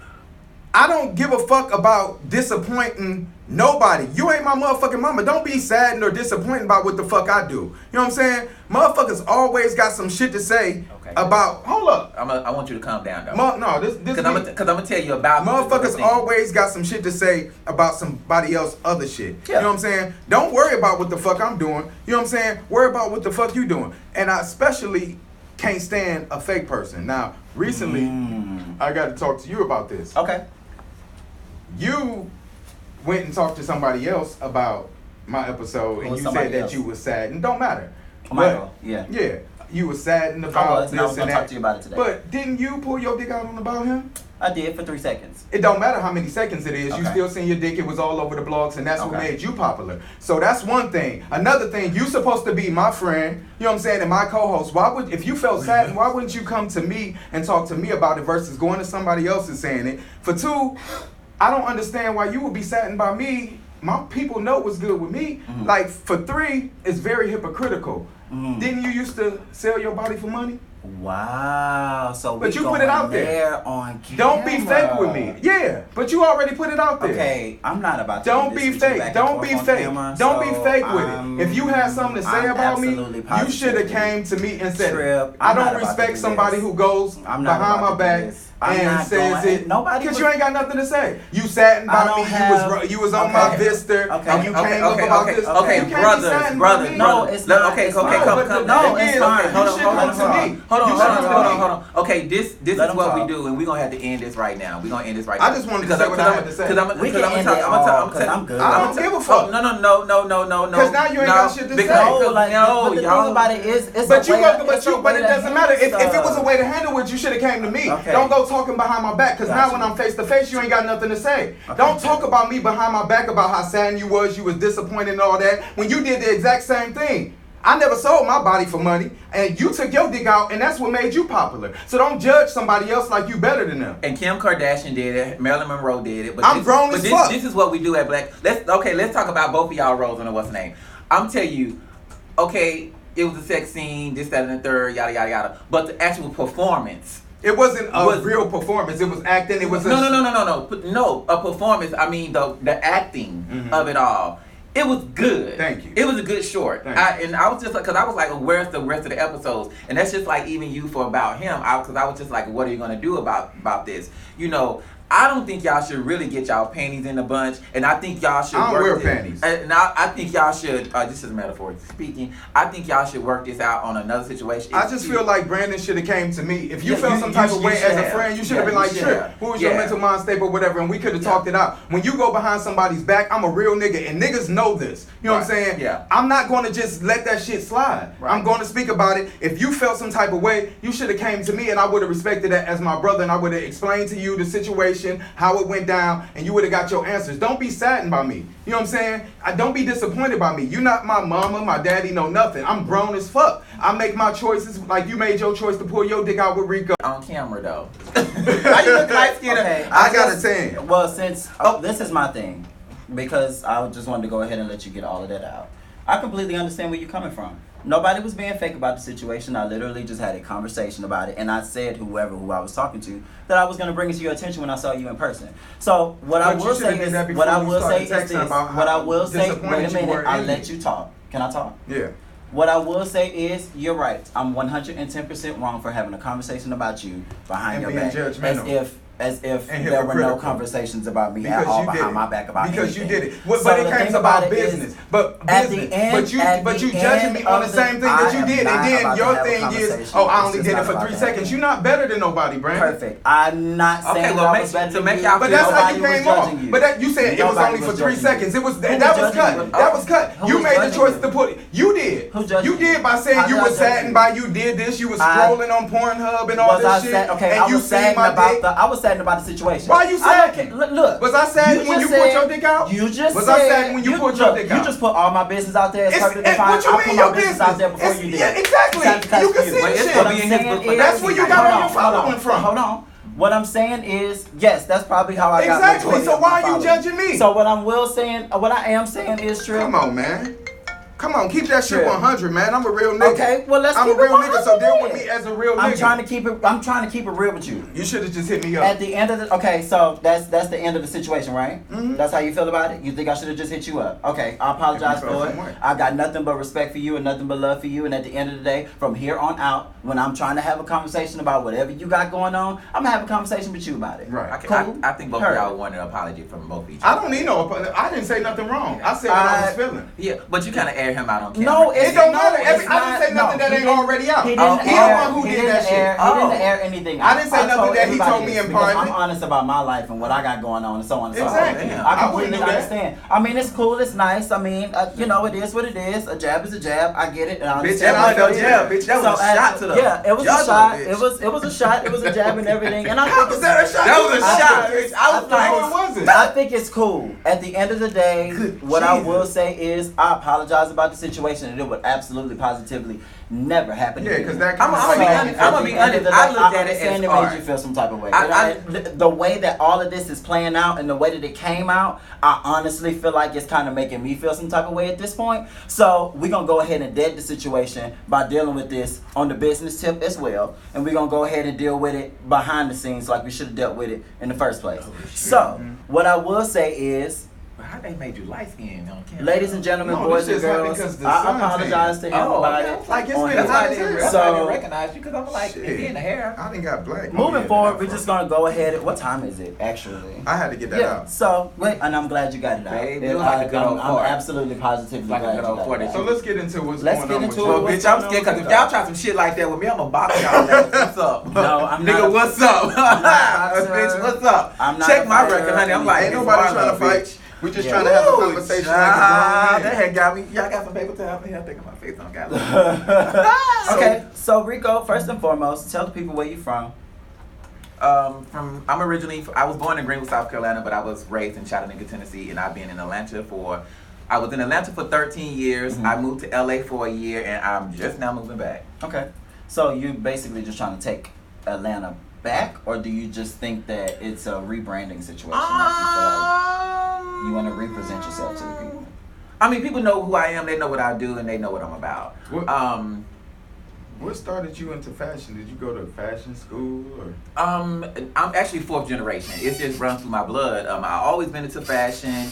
I don't give a fuck about disappointing nobody. You ain't my motherfucking mama. Don't be saddened or disappointed about what the fuck I do. You know what I'm saying? Motherfuckers always got some shit to say Okay. about. Hold up. I want you to calm down, though. No, this. Because I'm gonna tell you about Motherfuckers the always got some shit to say about somebody else other shit. Yeah. You know what I'm saying? Don't worry about what the fuck I'm doing. You know what I'm saying? Worry about what the fuck you doing. And I especially can't stand a fake person. Now, recently, I got to talk to you about this. Okay. You went and talked to somebody else about my episode, Who and was you somebody said that else? you was sad, and don't matter. Michael, yeah. Yeah, you was saddened I about was, and I was this gonna and talk to you about it today. But didn't you pull your dick out on about him? I did for 3 seconds. It don't matter how many seconds it is. You Okay. still seen your dick. It was all over the blogs, and that's what Okay. made you popular. So that's one thing. Another thing, you supposed to be my friend. You know what I'm saying? And my co-host. Why would, if you felt sad, why wouldn't you come to me and talk to me about it versus going to somebody else and saying it? For two, I don't understand why you would be saddened by me. My people know what's good with me. Mhm. Like for three, it's very hypocritical. Mhm. Didn't you used to sell your body for money? Wow. So But we you put it going out there. on Don't be camera. fake with me. Yeah, but you already put it out there. Okay, I'm not about to Don't do this be with you fake. back and Don't forth be on fake. camera, Don't be so fake with I'm- it. If you had something to say I'm about me, absolutely you should have positively came to me and said, Trip, I I'm not don't about to respect do somebody this. who goes I'm not behind about my to do back this. I'm and not says going- it. nobody Because was- you ain't got nothing to say. You saddened I about don't me. have- You was on my okay. Vista Okay. and you came up about this. Okay, You can't be brothers, saddened by me. No, it's not. Okay, It's okay, fine. come, But come. the No, thing it's is, fine. you Hold on, should hold come on, to hold me. on. Hold on, You hold should on, come hold to on, me. hold on. Okay, this Let is him what we talk. do, and we're gonna have to end this right now. We're gonna end this right I now. just wanted to say what I had to say. We can end it all, 'cause I'm good. I don't give a fuck. No. Because now you ain't got shit to say. No, like, no, but the y'all. thing about it is, it's But a you way go, to- but it's a you, but way it to doesn't matter. handle If it was a stuff. way to handle it, you should have came to me. Okay. Don't go talking behind my back, because now Gotcha. when I'm face to face, you ain't got nothing to say. Okay. Don't talk about me behind my back about how sad you was disappointed and all that, when you did the exact same thing. I never sold my body for money, and you took your dick out, and that's what made you popular. So don't judge somebody else like you better than them. And Kim Kardashian did it. Marilyn Monroe did it. But I'm grown as fuck. This is what we do at Black. Let's talk about both of y'all roles and what's the name. I'm telling you, okay, it was a sex scene, this, that, and the third, yada yada yada. But the actual performance. It wasn't a real performance. It was acting. It was No. No, a performance. I mean the acting of it all. It was good. Thank you. It was a good short. Thank you. I was just like, because I was like, well, where's the rest of the episodes? And that's just like even you for about him. Because I was just like, what are you gonna do about this? You know, I don't think y'all should really get y'all panties in a bunch, and I think y'all should I don't work wear this, panties. And I think y'all should. This is metaphorically speaking. I think y'all should work this out on another situation. I just feel like Brandon should have came to me. If you Yeah, felt you- some type you- of you way should as a have. friend, you should Yeah, have been you like, should "Trip, have. who is your Yeah. mental mind state or whatever," and we could have talked it out. When you go behind somebody's back, I'm a real nigga, and niggas know this. You know what I'm Right. saying? Yeah. I'm not going to just let that shit slide. Right. I'm going to speak about it. If you felt some type of way, you should have came to me, and I would have respected that as my brother, and I would have explained to you the situation, how it went down, and you would have got your answers. Don't be saddened by me. You know what I'm saying? Don't be disappointed by me. You're not my mama, my daddy, no nothing. I'm grown as fuck. I make my choices like you made your choice to pull your dick out with Rico. on camera though. Why you look light skinned? Okay, I got a 10. Well, since this is my thing, because I just wanted to go ahead and let you get all of that out. I completely understand where you're coming from. Nobody was being fake about the situation. I literally just had a conversation about it, and I said who I was talking to that I was going to bring it to your attention when I saw you in person. So what I But you will should've say did is, that before what I you will say started is texting this. about What I how will say. disappointed Wait a you minute. were I'll in let me. you talk. Can I talk? Yeah. What I will say is, you're right. I'm 110% wrong for having a conversation about you behind And your being back, judgmental. as if And there were no hypocritical. conversations about me Because at all you did behind it. my back about Because anything. you did it. Well, So but it the came thing about it is, business. But at business. the end, but you the judging me end on the of same thing that you I am did, not and then about to your have a thing is, conversation. oh, I It's only just did it not for about 3 that. seconds. You're not better than nobody, Brandon. Perfect. I'm not saying Okay, well, I make- was better to than make you. y'all But that's how Nobody you was came judging off. you. But that you said it was Nobody only for 3 judging seconds. you. It was Who that was judging cut. you? That was cut. Who You was made the judging choice you? to put. You did. Who judging You did you? by saying How you did I was judge saddened you? by you did this. You was I- scrolling on Pornhub and all Was I this shit. sad? Okay, And I you was seen saddened my about dick. I was saddened about the situation. Why you I sad? don't care. Look. Was I sad when you just put said- your dick out? You just Was said, I sad when you put your look, dick You out? just put all my business out there. It's perfectly What fine. you I mean put your my business out there before you did. Yeah, exactly. That's You can you. see Well, the it's shit. gonna What be I'm in his saying book for is- That's where you got all your following from. Hold on. What I'm saying is, yes, that's probably how I got Exactly. majority So of my why are you followers. judging me? So what I am saying is true. Come on, man. Come on, keep that shit True. 100, man. I'm a real nigga. Okay, well let's I'm keep a real it nigga, so 100 deal with then. me as a real I'm nigga. trying to keep it real with you. You should have just hit me up. At the end of the so that's the end of the situation, right? Mhm. That's how you feel about it. You think I should have just hit you up? Okay, I apologize If you felt for it. some way. I got nothing but respect for you and nothing but love for you. And at the end of the day, from here on out, when I'm trying to have a conversation about whatever you got going on, I'm gonna have a conversation with you about it. Right. I think both Heard. of y'all want an apology from both of each I other. don't need no apology. I didn't say nothing wrong. I said what I was feeling. Yeah, but you kind of air him out on camera. No, It don't matter. it's I didn't not- say nothing that he ain't didn't- already out. He He didn't the air, one who he did didn't that shit. air, He didn't air anything. I didn't say nothing told that he everybody told me this in because private. I'm honest about my life and what I got going on and so on and so Exactly. on. Yeah. I I wouldn't completely do that. understand. I mean, it's cool, it's nice. I mean, it is what it is. A jab is a jab. I get it. And I Bitch, understand that what was it no is. jab, bitch. That was a shot to the Yeah, it was a jugular, shot. bitch. It was a shot. It was a jab and everything. And I How think was it's- that a shot? That was a I shot, think bitch. I was think like, No, it wasn't. I think it's cool. At the end of the day, Good what I Jesus. will say is I apologize about the situation, and it would absolutely, positively never happen Yeah, again. because that I'm gonna be honest. I'm gonna be honest. I looked at it as understand it art. made you feel some type of way. I- The way that all of this is playing out and the way that it came out, I honestly feel like it's kind of making me feel some type of way at this point. So we're gonna go ahead and dead the situation by dealing with this on the business tip as well, and we're gonna go ahead and deal with it behind the scenes like we should have dealt with it in the first place. So what I will say is, But how they made you light skinned on camera? ladies and gentlemen, No, boys this and just happened girls, because the I sun apologize to him Oh, about okay. it. Like, it's on been his a That's why I hot didn't, as that's why I So- didn't recognize you because I'm like, Shit. in the hair. I didn't got black. Moving Yeah, forward, that we're from- just gonna go ahead. What time is it actually? I had to get that Yeah. out. So wait, and I'm glad you got it out. Babe, it was like a good old I'm fart. absolutely positively Like a glad good you old got fart. it out. So let's get into what's Let's going get on into with it. Well, you. What's bitch, I'm going on scared because with if you? y'all try some shit like that with me, I'm gonna box y'all. What's up? No, I'm Nigga, not. what's up? I'm not a boxer. Bitch, what's up? I'm not Check a my fighter. record, honey. I'm like, Ain't nobody trying to fight. We just Yeah. trying to have a Woo, conversation child, like a that grown man. had got me. Y'all got some paper towel? Me, I think my face on got. Okay, so Rico, first and foremost, tell the people where you from. I was born in Greenville, South Carolina, but I was raised in Chattanooga, Tennessee, and I've been in Atlanta I was in Atlanta for 13 years. Mhm. I moved to LA for a year, and I'm just now moving back. Okay, so you basically just trying to take Atlanta back, or do you just think that it's a rebranding situation? Like you feel like you want to represent yourself to the people? I mean, people know who I am. They know what I do, and they know what I'm about. What- What started you into fashion? Did you go to fashion school or? I'm actually fourth generation. It's just run through my blood. I always been into fashion.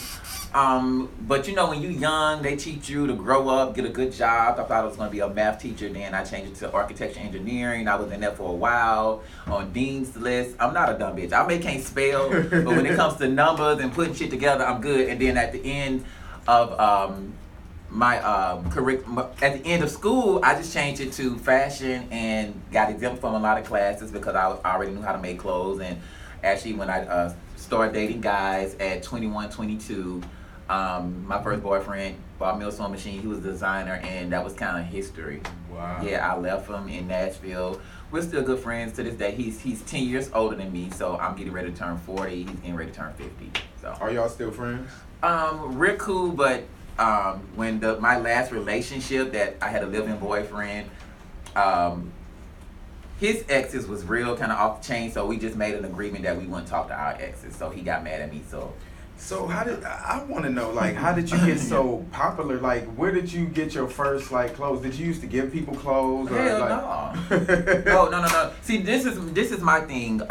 But you know, when you young, they teach you to grow up, get a good job. I thought I was going to be a math teacher. Then I changed it to architecture engineering. I was in there for a while on Dean's List. I'm not a dumb bitch. I may can't spell, but when it comes to numbers and putting shit together, I'm good. And then at the end of my curriculum, at the end of school, I just changed it to fashion and got exempt from a lot of classes because I already knew how to make clothes. And actually, when I started dating guys at 21, 22, my first boyfriend bought me a sewing machine. He was a designer, and that was kind of history. Wow. Yeah, I left him in Nashville. We're still good friends to this day. He's 10 years older than me, so I'm getting ready to turn 40. He's getting ready to turn 50. So Are y'all still friends? we're cool, but when my last relationship that I had a living boyfriend, his exes was real kind of off the chain, so we just made an agreement that we wouldn't talk to our exes. So he got mad at me. So how did I want to know? Like, how did you get so popular? Like, where did you get your first like clothes? Did you used to give people clothes? Or, Hell like... no. No. See, this is my thing.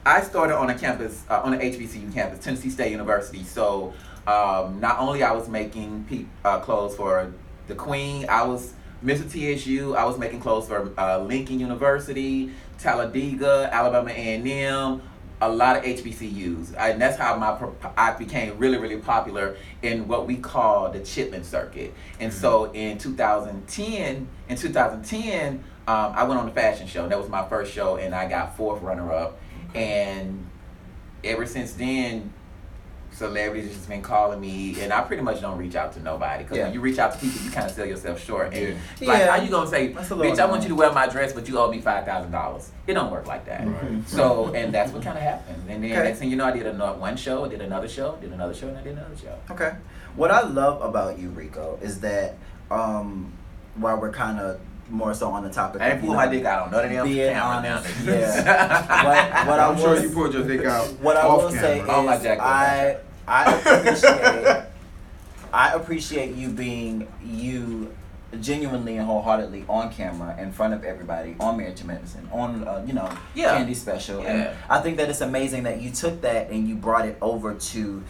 I started on a campus, on the HBCU campus, Tennessee State University. So not only I was making clothes for the Queen, I was Mr. TSU. I was making clothes for Lincoln University, Talladega, Alabama A&M, a lot of HBCUs, and that's how I became really, really popular in what we call the Chitlin circuit. And so in 2010, I went on the fashion show. That was my first show, and I got 4th runner-up. And ever since then, celebrities just been calling me, and I pretty much don't reach out to nobody, because when you reach out to people, you kind of sell yourself short. And like, how you gonna say, bitch, I want you to wear my dress, but you owe me $5,000? It don't work like that. Right. So, and that's what kind of happened. And then next thing you know, I did one show, did another show, and I did another show. Okay. What I love about you, Rico, is that while we're kind of more so on the topic, I ain't pull my dick out on none of them being camera honest, now. yeah. What I'm sure you pulled your dick out. What I will say camera. is, I appreciate you being you genuinely and wholeheartedly on camera in front of everybody on Married to Medicine, on Candy Special. And I think that it's amazing that you took that and you brought it over to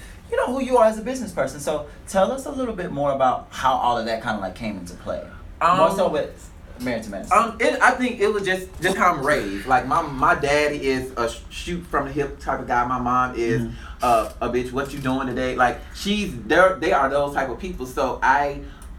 who you are as a business person. So tell us a little bit more about how all of that kind of like came into play. More so with Married to Medicine. I think it was just how I'm raised. Like my daddy is a shoot from the hip type of guy. My mom is a bitch. What you doing today? Like they are those type of people. So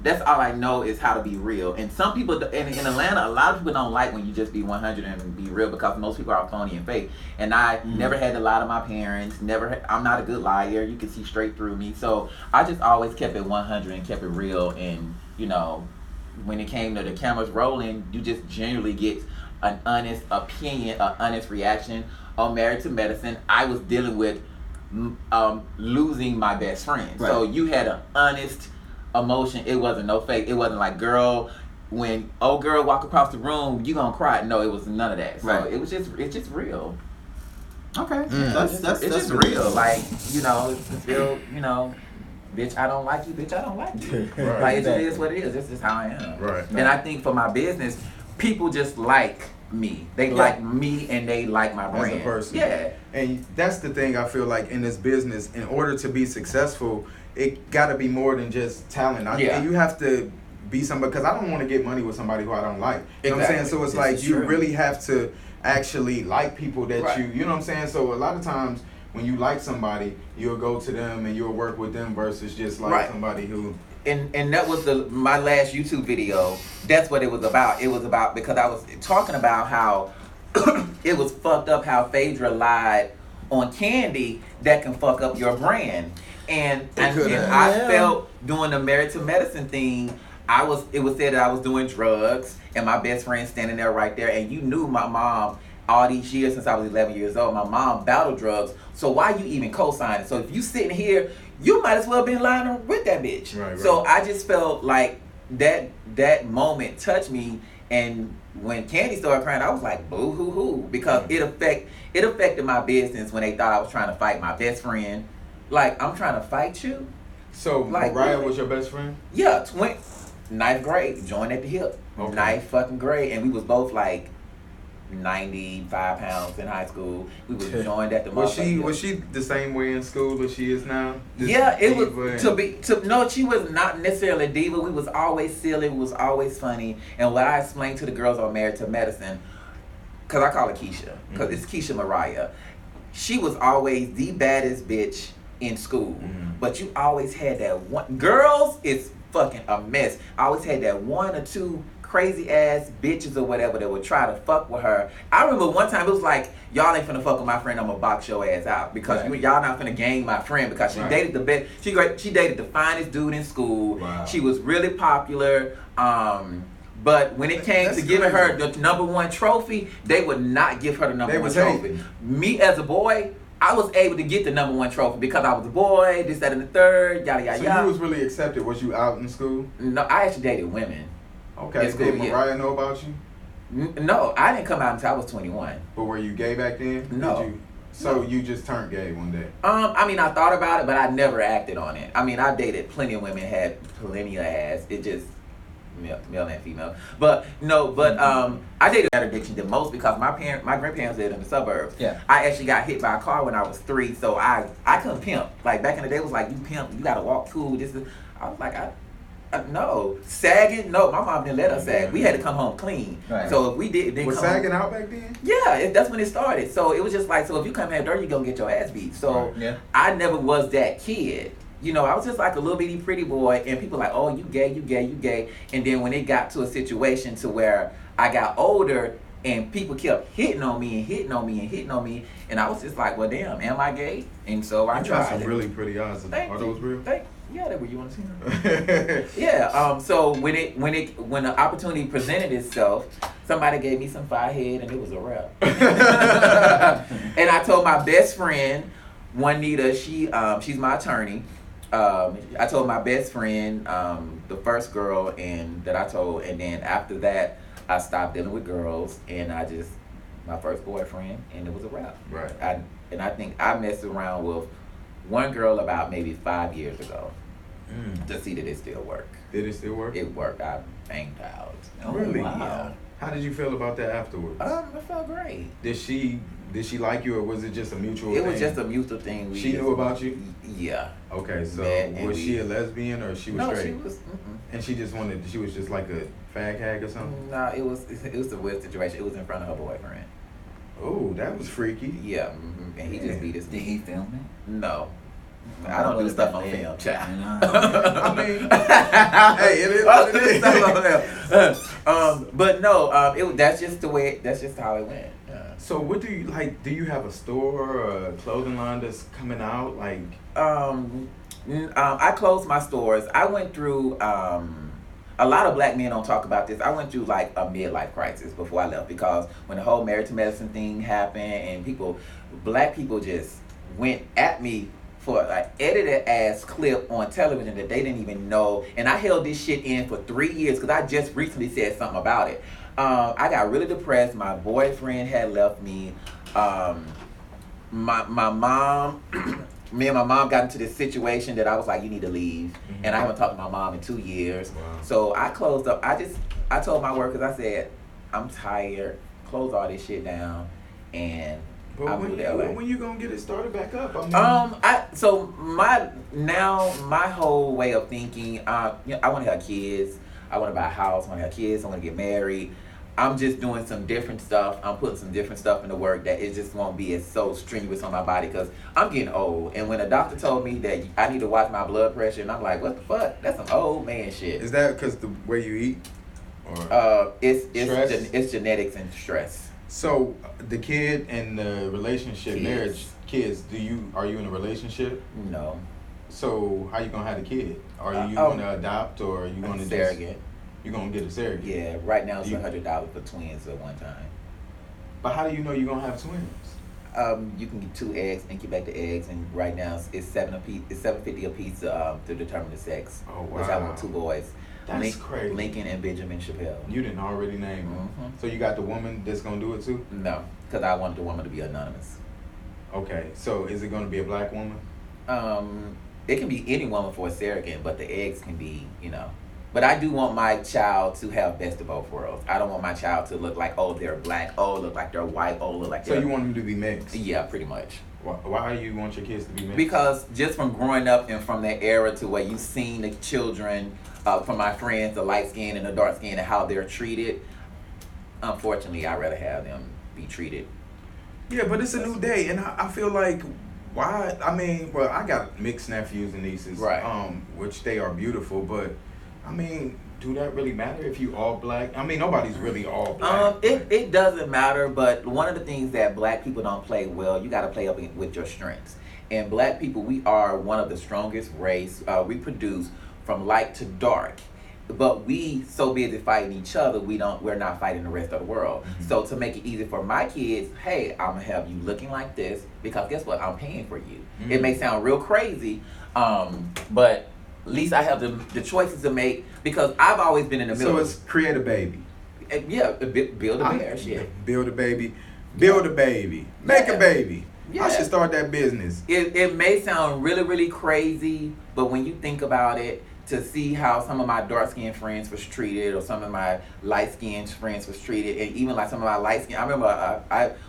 that's all I know is how to be real. And some people in Atlanta, a lot of people don't like when you just be 100 and be real, because most people are phony and fake. And I never had to lie to my parents. I'm not a good liar. You can see straight through me. So I just always kept it 100 and kept it real. And when it came to the cameras rolling, you just genuinely get an honest opinion, an honest reaction. On Married to Medicine, I was dealing with losing my best friend. Right. So you had an honest emotion. It wasn't no fake. It wasn't like, girl, when old girl walk across the room, you gonna cry. No, it was none of that. So it's just real. Okay. That's just real. Like, it's real, bitch, I don't like you. Bitch, I don't like you. Right. Like, it is what it is. This is how I am. Right. And I think for my business, people just like me. They like me, and they like my brand. As a person. Yeah. And that's the thing I feel like in this business, in order to be successful, it got to be more than just talent. You have to be somebody, because I don't want to get money with somebody who I don't like. You know what I'm saying? So it's like you really have to actually like people that you know what I'm saying? So a lot of times, when you like somebody, you'll go to them and you'll work with them versus just like somebody who... And that was my last YouTube video. That's what it was about. It was about, because I was talking about how it was fucked up how Phaedra lied on Candy that can fuck up your brand. And I felt doing the Married to Medicine thing, it was said that I was doing drugs, and my best friend standing there right there, and you knew my mom all these years since I was 11 years old. My mom battled drugs, so why you even co-signing? So if you sitting here, you might as well been lying with that bitch. Right. So I just felt like that moment touched me, and when Candy started crying, I was like, boo hoo hoo, because it affected my business when they thought I was trying to fight my best friend. Like, I'm trying to fight you? So, like, Mariah was your best friend? Yeah, 9th grade, joined at the hip. Okay. ninth fucking grade, and we was both like 95 pounds in high school. We was joined at the Was she motherfucking- the same way in school as she is now? This Yeah, it diva was and- no, she was not necessarily a diva. We was always silly, we was always funny. And what I explained to the girls on Married to Medicine, cause I call her Keisha, cause it's Keisha Mariah. She was always the baddest bitch in school, but you always had that one. Girls is fucking a mess. I always had that one or two crazy ass bitches or whatever that would try to fuck with her. I remember one time it was like, y'all ain't finna fuck with my friend, I'm gonna box your ass out because y'all not finna gang my friend because she dated the best. She dated the finest dude in school. Wow. She was really popular. But when it came to giving her the number one trophy, they would not give her the number one trophy. Me as a boy, I was able to get the number one trophy because I was a boy, this, that, and the third, yada, yada, yada. So you was really accepted. Was you out in school? No, I actually dated women. Okay, School, did Mariah know about you? No, I didn't come out until I was 21. But were you gay back then? No. Did you? So you just turned gay one day? I mean, I thought about it, but I never acted on it. I mean, I dated plenty of women, had plenty of ass. It just, male and female. But, no, I dated that addiction the most because my grandparents lived in the suburbs. Yeah. I actually got hit by a car when I was 3, so I couldn't pimp. Like, back in the day, it was like, you pimp, you gotta walk cool. I was like, no. Sagging? No, my mom didn't let us sag. We had to come home clean. Right. So if we didn't Was come sagging home, out back then? yeah, that's when it started. So it was just like, so if you come here dirty, you're gonna get your ass beat. So Yeah. I never was that kid. You know, I was just like a little bitty pretty boy, and people like, oh, you gay, you gay, you gay. And then when it got to a situation to where I got older and people kept hitting on me and hitting on me and hitting on me, and I was just like, well, damn, am I gay? And so I You got tried some it. really pretty eyes. Thank Are you. those real? Yeah, they were. You want to see them? Yeah. So when the opportunity presented itself, somebody gave me some fire head, and it was a wrap. And I told my best friend, Juanita, she's my attorney. I told my best friend, the first girl, and that I told, and then after that, I stopped dealing with girls, and my first boyfriend, and it was a wrap. Right. I think I messed around with one girl about maybe 5 years ago to see that it still worked. Did it still work? It worked. I banged out. Oh, Really? wow. Yeah. How did you feel about that afterwards? It felt great. Did she like you, or was it just a mutual It thing? was just a mutual thing. She knew about you? Yeah. Okay, so And was she a lesbian or she was No, straight? she was. And she was just like a fag hag or something? No, it was a weird situation. It was in front of her boyfriend. Oh, that was freaky. Yeah, and he just beat his. Did he film it? No. I don't do stuff on film, child. I mean, hey, it is what it is. But no, that's just how it went. So what do you like? Do you have a store or a clothing line that's coming out? Like, I closed my stores. I went through a lot of black men don't talk about this. I went through like a midlife crisis before I left because when the whole Married to Medicine thing happened and black people just went at me for an edited ass clip on television that they didn't even know, and I held this shit in for 3 years because I just recently said something about it. I got really depressed. My boyfriend had left me. My mom, me and my mom got into this situation that I was like, you need to leave. And I haven't talked to my mom in 2 years. Wow. So I closed up. I told my workers, I said, I'm tired. Close all this shit down. And but I moved to LA. when you gonna get it started back up? I mean, my whole way of thinking, I want to have kids. I want to buy a house. I want to have kids. I want to get married. I'm just doing some different stuff. I'm putting some different stuff into work that it just won't be as so strenuous on my body because I'm getting old. And when a doctor told me that I need to watch my blood pressure, and I'm like, what the fuck? That's some old man shit. is that because the way you eat? Or It's genetics and stress. so the kid and the relationship, Kids. marriage, kids. Are you in a relationship? No. So how you gonna have the kid? Are you Oh, gonna adopt or are you gonna surrogate? You gonna get a surrogate? Yeah, right now it's You- $100 for twins at one time. But how do you know you're gonna have twins? You can get 2 eggs, incubate the eggs, and right now it's $7 a piece. It's $7.50 a piece to determine the sex. Oh, Which I wow. want 2 boys. That's crazy. Lincoln and Benjamin Chappelle. You didn't already name them. Mhm. So you got the woman that's gonna do it too? No, because I wanted the woman to be anonymous. Okay. So is it gonna be a black woman? It can be any woman for a surrogate, but the eggs can be, But I do want my child to have best of both worlds. I don't want my child to look like, oh, they're black, oh, look like they're white, oh, look like So they're... you want them to be mixed? Yeah, pretty much. Why do you want your kids to be mixed? Because just from growing up and from that era to where you've seen the children, from my friends, the light skin and the dark skin, and how they're treated, unfortunately, I'd rather have them be treated. Yeah, but it's a new day, and I feel like, why? I mean, well, I got mixed nephews and nieces, Right. Which they are beautiful, but I mean, do that really matter if you all black? I mean, nobody's really all black. It doesn't matter, but one of the things that black people don't play well, you got to play up with your strengths. And black people, we are one of the strongest race. We produce from light to dark, but we so busy fighting each other, we're not fighting the rest of the world. Mm-hmm. So to make it easy for my kids, hey, I'm gonna have you looking like this because guess what? I'm paying for you. Mm-hmm. It may sound real crazy, but at least I have the choices to make because I've always been in the middle. So it's create a baby. Yeah, build a bear, shit. Build a baby. Build a baby. Make a baby. Yeah. I should start that business. It may sound really, really crazy, but when you think about it, to see how some of my dark-skinned friends was treated or some of my light-skinned friends was treated, and even like some of my light-skinned, I remember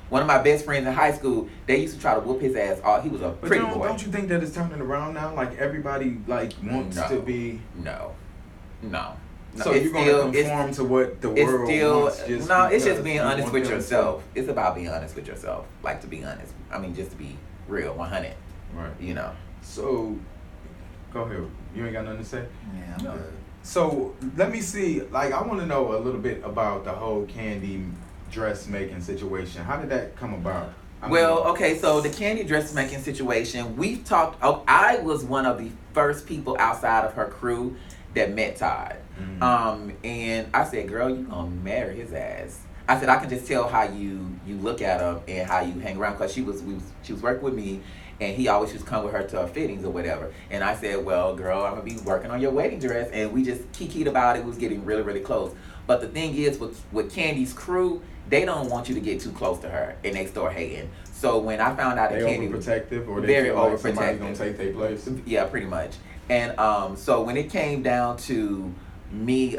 one of my best friends in high school, they used to try to whoop his ass. He was a pretty boy. Don't you think that it's turning around now? Like everybody wants to be... No. So you're going to conform to what the world wants? It's just being honest with yourself. It's about being honest with yourself. Like, to be honest. I mean, just to be real, 100. Right. You know. So, go ahead. You ain't got nothing to say? Yeah, I'm good. So, let me see. Like, I want to know a little bit about the whole Candy dressmaking situation. How did that come about? Okay, so the Candy dressmaking situation, we've talked... I was one of the first people outside of her crew that met Todd. Mm-hmm. And I said, girl, you gonna marry his ass. I said, I can just tell how you look at him and how you hang around, because she was working with me, and he always used to come with her to her fittings or whatever. And I said, well, girl, I'm gonna be working on your wedding dress. And we just kikied about it. It was getting really, really close. But the thing is, with Candy's crew, they don't want you to get too close to her, and they start hating. So when I found out that Candy was overprotective, or they very feel like overprotective, somebody's gonna take their place. Yeah, pretty much. And so when it came down to me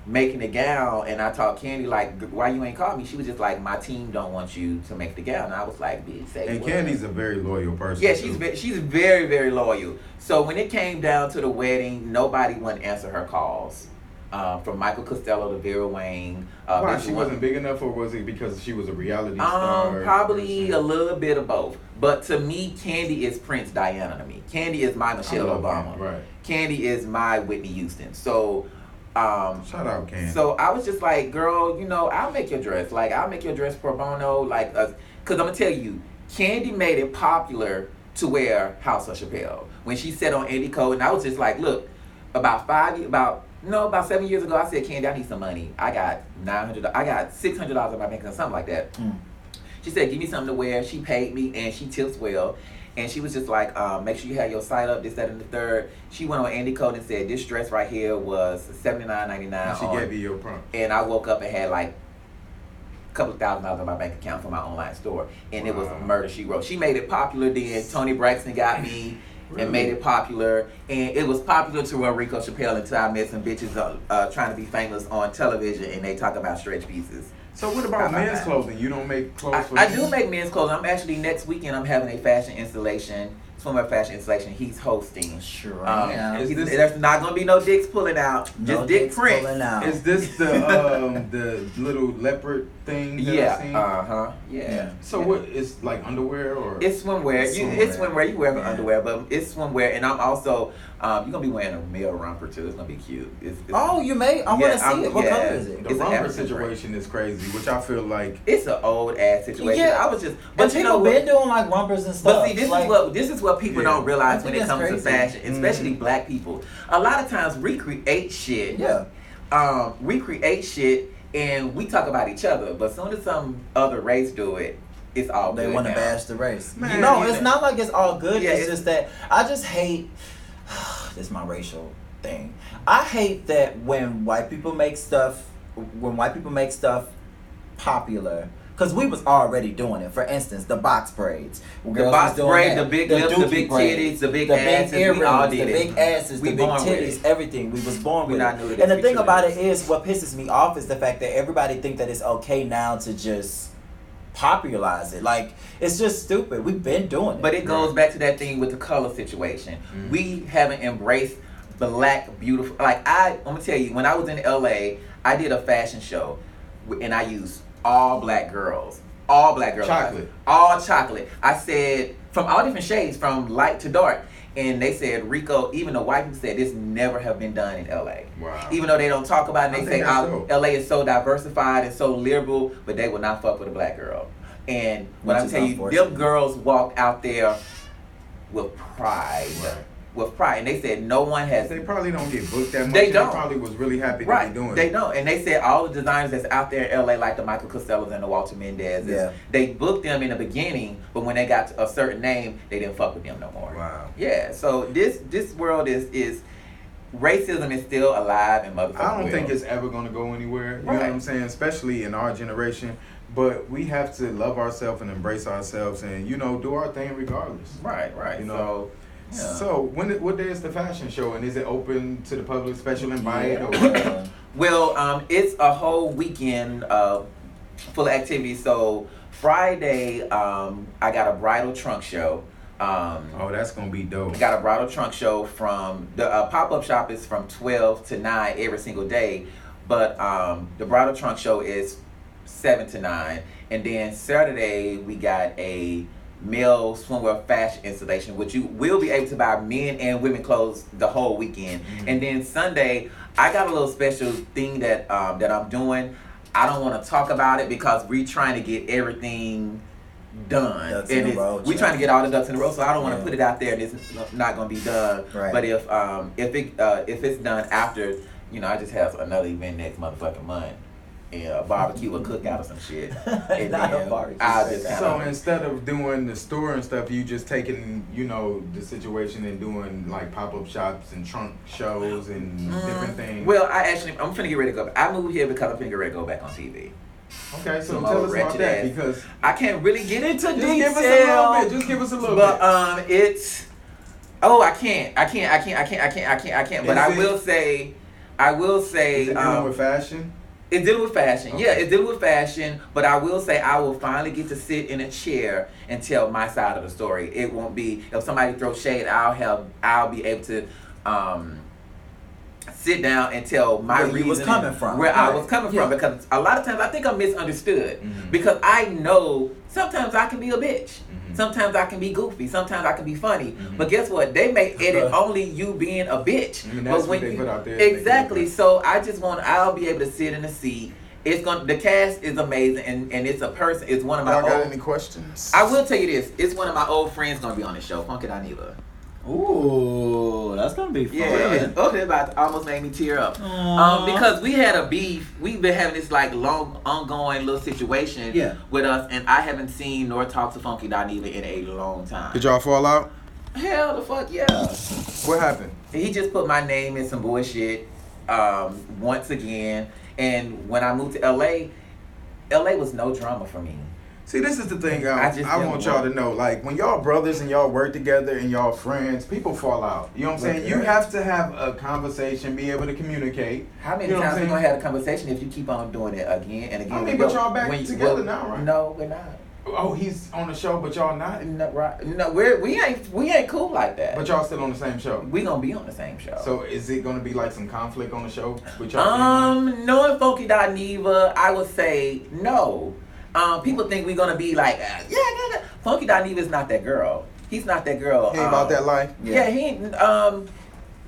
making the gown, and I told Candy, like, why you ain't called me? She was just like, my team don't want you to make the gown. And I was like, bitch, say and what? Candy's a very loyal person. Yeah, she's very, very loyal. So when it came down to the wedding, nobody wouldn't answer her calls. From Michael Costello to Vera Wayne. Why, she wasn't big enough, or was it because she was a reality star? Probably a little bit of both. But to me, Candy is Prince Diana to me. Candy is my Michelle Obama. Right. Candy is my Whitney Houston. So shout out Candy. So I was just like, girl, I'll make your dress. Like, I'll make your dress pro bono. Like, cause I'm gonna tell you, Candy made it popular to wear House of Chapelle. When she said on Andy Cole, and I was just like, look, about 7 years ago, I said, Candy, I need some money. I got $600 in my bank account, something like that. She said, give me something to wear. She paid me, and she tips well. And she was just like, make sure you have your site up, this, that, and the third. She went on Andy Cole and said, this dress right here was $79.99. She gave you your prompt. And I woke up and had like a couple of $1,000s in my bank account for my online store. And It was murder, she wrote. She made it popular then. Tony Braxton got me. Really? And made it popular, and it was popular to where Rico Chapelle until I met some bitches trying to be famous on television, and they talk about stretch pieces. So what about men's clothing? You don't make clothes for I do make men's clothing. I'm actually, next weekend, I'm having a fashion installation, swimwear fashion installation. He's hosting. Sure. There's not going to be no dicks pulling out, just dick print. Is this the little leopard thing that I've seen? Yeah. So what, it's like underwear or? It's swimwear. It's swimwear. You wear underwear, but it's swimwear. And I'm also, you're going to be wearing a male romper too. It's going to be cute. You may? I want to see it. What color is it? The romper situation is crazy, which I feel like. It's an old ass situation. Yeah. I was just, but people been doing like rompers and stuff. But see, this is what people don't realize when it comes to fashion, especially black people. A lot of times we create shit. Yeah. We create shit and we talk about each other, but as soon as some other race do it, it's all good. They want to bash the race. Man, no, it's not like it's all good. Yeah, it's just that I just hate. This is my racial thing. I hate that when white people make stuff popular, Because we was already doing it. For instance, the box braids. The box braid, the big lips, the big titties, the big asses, earrings, we all did the it. big asses, the big titties, everything. We was born with it. And the thing about it is, what pisses me off is the fact that everybody think that it's okay now to just popularize it. Like, it's just stupid. We've been doing it. But it goes back to that thing with the color situation. We haven't embraced black, beautiful. Like, I'm going to tell you, when I was in LA, I did a fashion show, and I used all black girls. All black girls. Chocolate. All chocolate. I said, from all different shades, from light to dark. And they said, Rico, even the white people said this never have been done in LA. Wow. Even though they don't talk about it, they say LA is so diversified and so liberal, but they will not fuck with a black girl. And when I tell you, them girls walked out there with pride. Right. With pride. And they said no one has. They probably don't get booked that much. They don't. They probably was really happy to be doing it. They don't. And they said all the designers that's out there in LA, like the Michael Costellos and the Walter Mendezes, they booked them in the beginning, but when they got to a certain name, they didn't fuck with them no more. Wow. Yeah. So this world is racism is still alive and motherfucking I don't think it's ever gonna go anywhere. You know what I'm saying? Especially in our generation. But we have to love ourselves and embrace ourselves and, you know, do our thing regardless. Right. You know. So what day is the fashion show, and is it open to the public, special invite? Or? Well, it's a whole weekend full of activities. So Friday, I got a bridal trunk show. Oh, that's gonna be dope. I got a bridal trunk show from the pop-up shop is from 12 to 9 every single day, but the bridal trunk show is 7 to 9, and then Saturday we got a male swimwear fashion installation, which you will be able to buy men and women clothes the whole weekend. And then Sunday, I got a little special thing that that I'm doing. I don't want to talk about it because we're trying to get everything done. We're trying to get all the ducks in a row, so I don't want to put it out there and it's not going to be done. Right. But if it's done after, you know, I just have another event next motherfucking month. And a barbecue or cookout or some shit. And Not then a barbecue. I'll just So instead of doing the store and stuff, you just taking, you know, the and doing like pop-up shops and trunk shows and different things. Well, I'm finna get ready to go. I moved here because I'm finna get ready to go back on TV. Okay, so tell us about that because I can't really get into detail. Give us a little bit. Just give us a little bit. But it's I can't. But I will say. Is it dealing with fashion? It's dealing with fashion. Okay. Yeah, it's dealing with fashion. But I will say I will finally get to sit in a chair and tell my side of the story. It won't be if somebody throws shade. I'll be able to sit down and tell my reason where I was coming from, because a lot of times I think I'm misunderstood because I know sometimes I can be a bitch. Sometimes I can be goofy. Sometimes I can be funny. But guess what? They may edit only you being a bitch. That's what they put out there. Exactly. So I'll be able to sit in a seat. The cast is amazing, and it's a person. It's one of my. Y'all got any questions? I will tell you this. It's one of my old friends gonna be on the show, Funky Dineva. Ooh, that's gonna be fun. Yeah, that about to almost made me tear up. Because we had a beef. We've been having this like long, ongoing little situation with us, and I haven't seen nor talked to Funky Dineva in a long time. Did y'all fall out? Hell the fuck yeah. What happened? He just put my name in some bullshit once again, and when I moved to LA was no drama for me. See, this is the thing I want y'all to know. Like, when y'all brothers and y'all work together and y'all friends, people fall out. You know what I'm saying? You have to have a conversation, be able to communicate. How many times are we going to have a conversation if you keep on doing it again and again? I mean, but y'all back together now, right? No, we're not. Oh, he's on the show, but y'all not? No, right. No, we ain't cool like that. But y'all still on the same show? We gonna be on the same show. So is it gonna be like some conflict on the show with y'all? Knowing Funky Dineva, I would say no. People think we're gonna be like, yeah. Funky Dineva is not that girl. He's not that girl. He ain't about that life? Yeah, he ain't.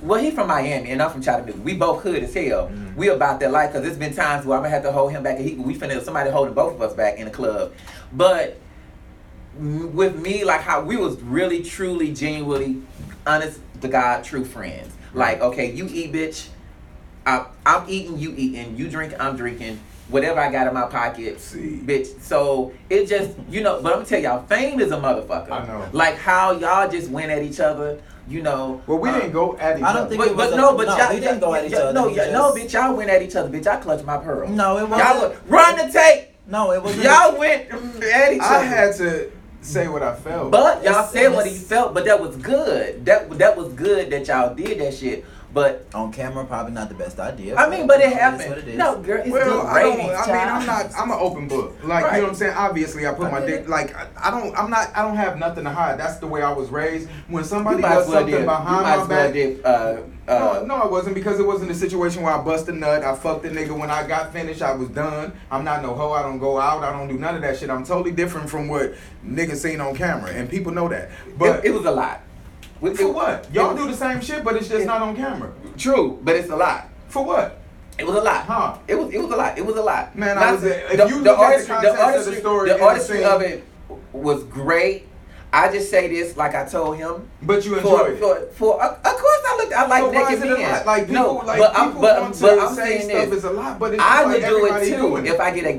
Well, he's from Miami and I'm from Chattanooga. We both hood as hell. We about that life because there's been times where I'm gonna have to hold him back and we finna somebody holding both of us back in the club. But with me, like how we was really, truly, genuinely, honest to God, true friends. Like, okay, you eat, bitch. I'm eating, you eating. You drink, I'm drinking. Whatever I got in my pocket, bitch. So it just, but I'm gonna tell y'all, fame is a motherfucker. I know. Like how y'all just went at each other. Well, we didn't go at each other. I don't think y'all we didn't go at each other. No, bitch, y'all went at each other. Bitch, I clutched my pearl. No, it wasn't. Y'all would run the tape. No, it wasn't. Y'all went at each other. I had to say what I felt. But y'all It's- said what he felt, but that was good. That was good that y'all did that shit. But on camera, probably not the best idea. I mean, but it is happened. what it is. No, girl, it's Well, good I don't. ratings, I mean, child. I'm an open book. Like, Right. you know what I'm saying? Obviously, I put I my get dick. it. Like, I don't have nothing to hide. That's the way I was raised. When somebody You might does as well something did. behind You might my as well back. did. No, I wasn't, because it wasn't a situation where I bust a nut. I fucked the nigga when I got finished. I was done. I'm not no hoe. I don't go out. I don't do none of that shit. I'm totally different from what niggas seen on camera, and people know that. But It was a lot. for what? Y'all do the same shit, but it's just not on camera. True, but it's a lot. For what? It was a lot. Huh? It was a lot. It was a lot. Man, Not I was. to- If you look at the context of the story, the in the artistry scene, of it was great. I just say this like I told him. but you enjoyed it. Of course I like So why naked is it a men. lot? Like people, no, like but people I'm, want but to I'm say saying stuff this. is a lot, but it's just I like would do it everybody too doing if I get a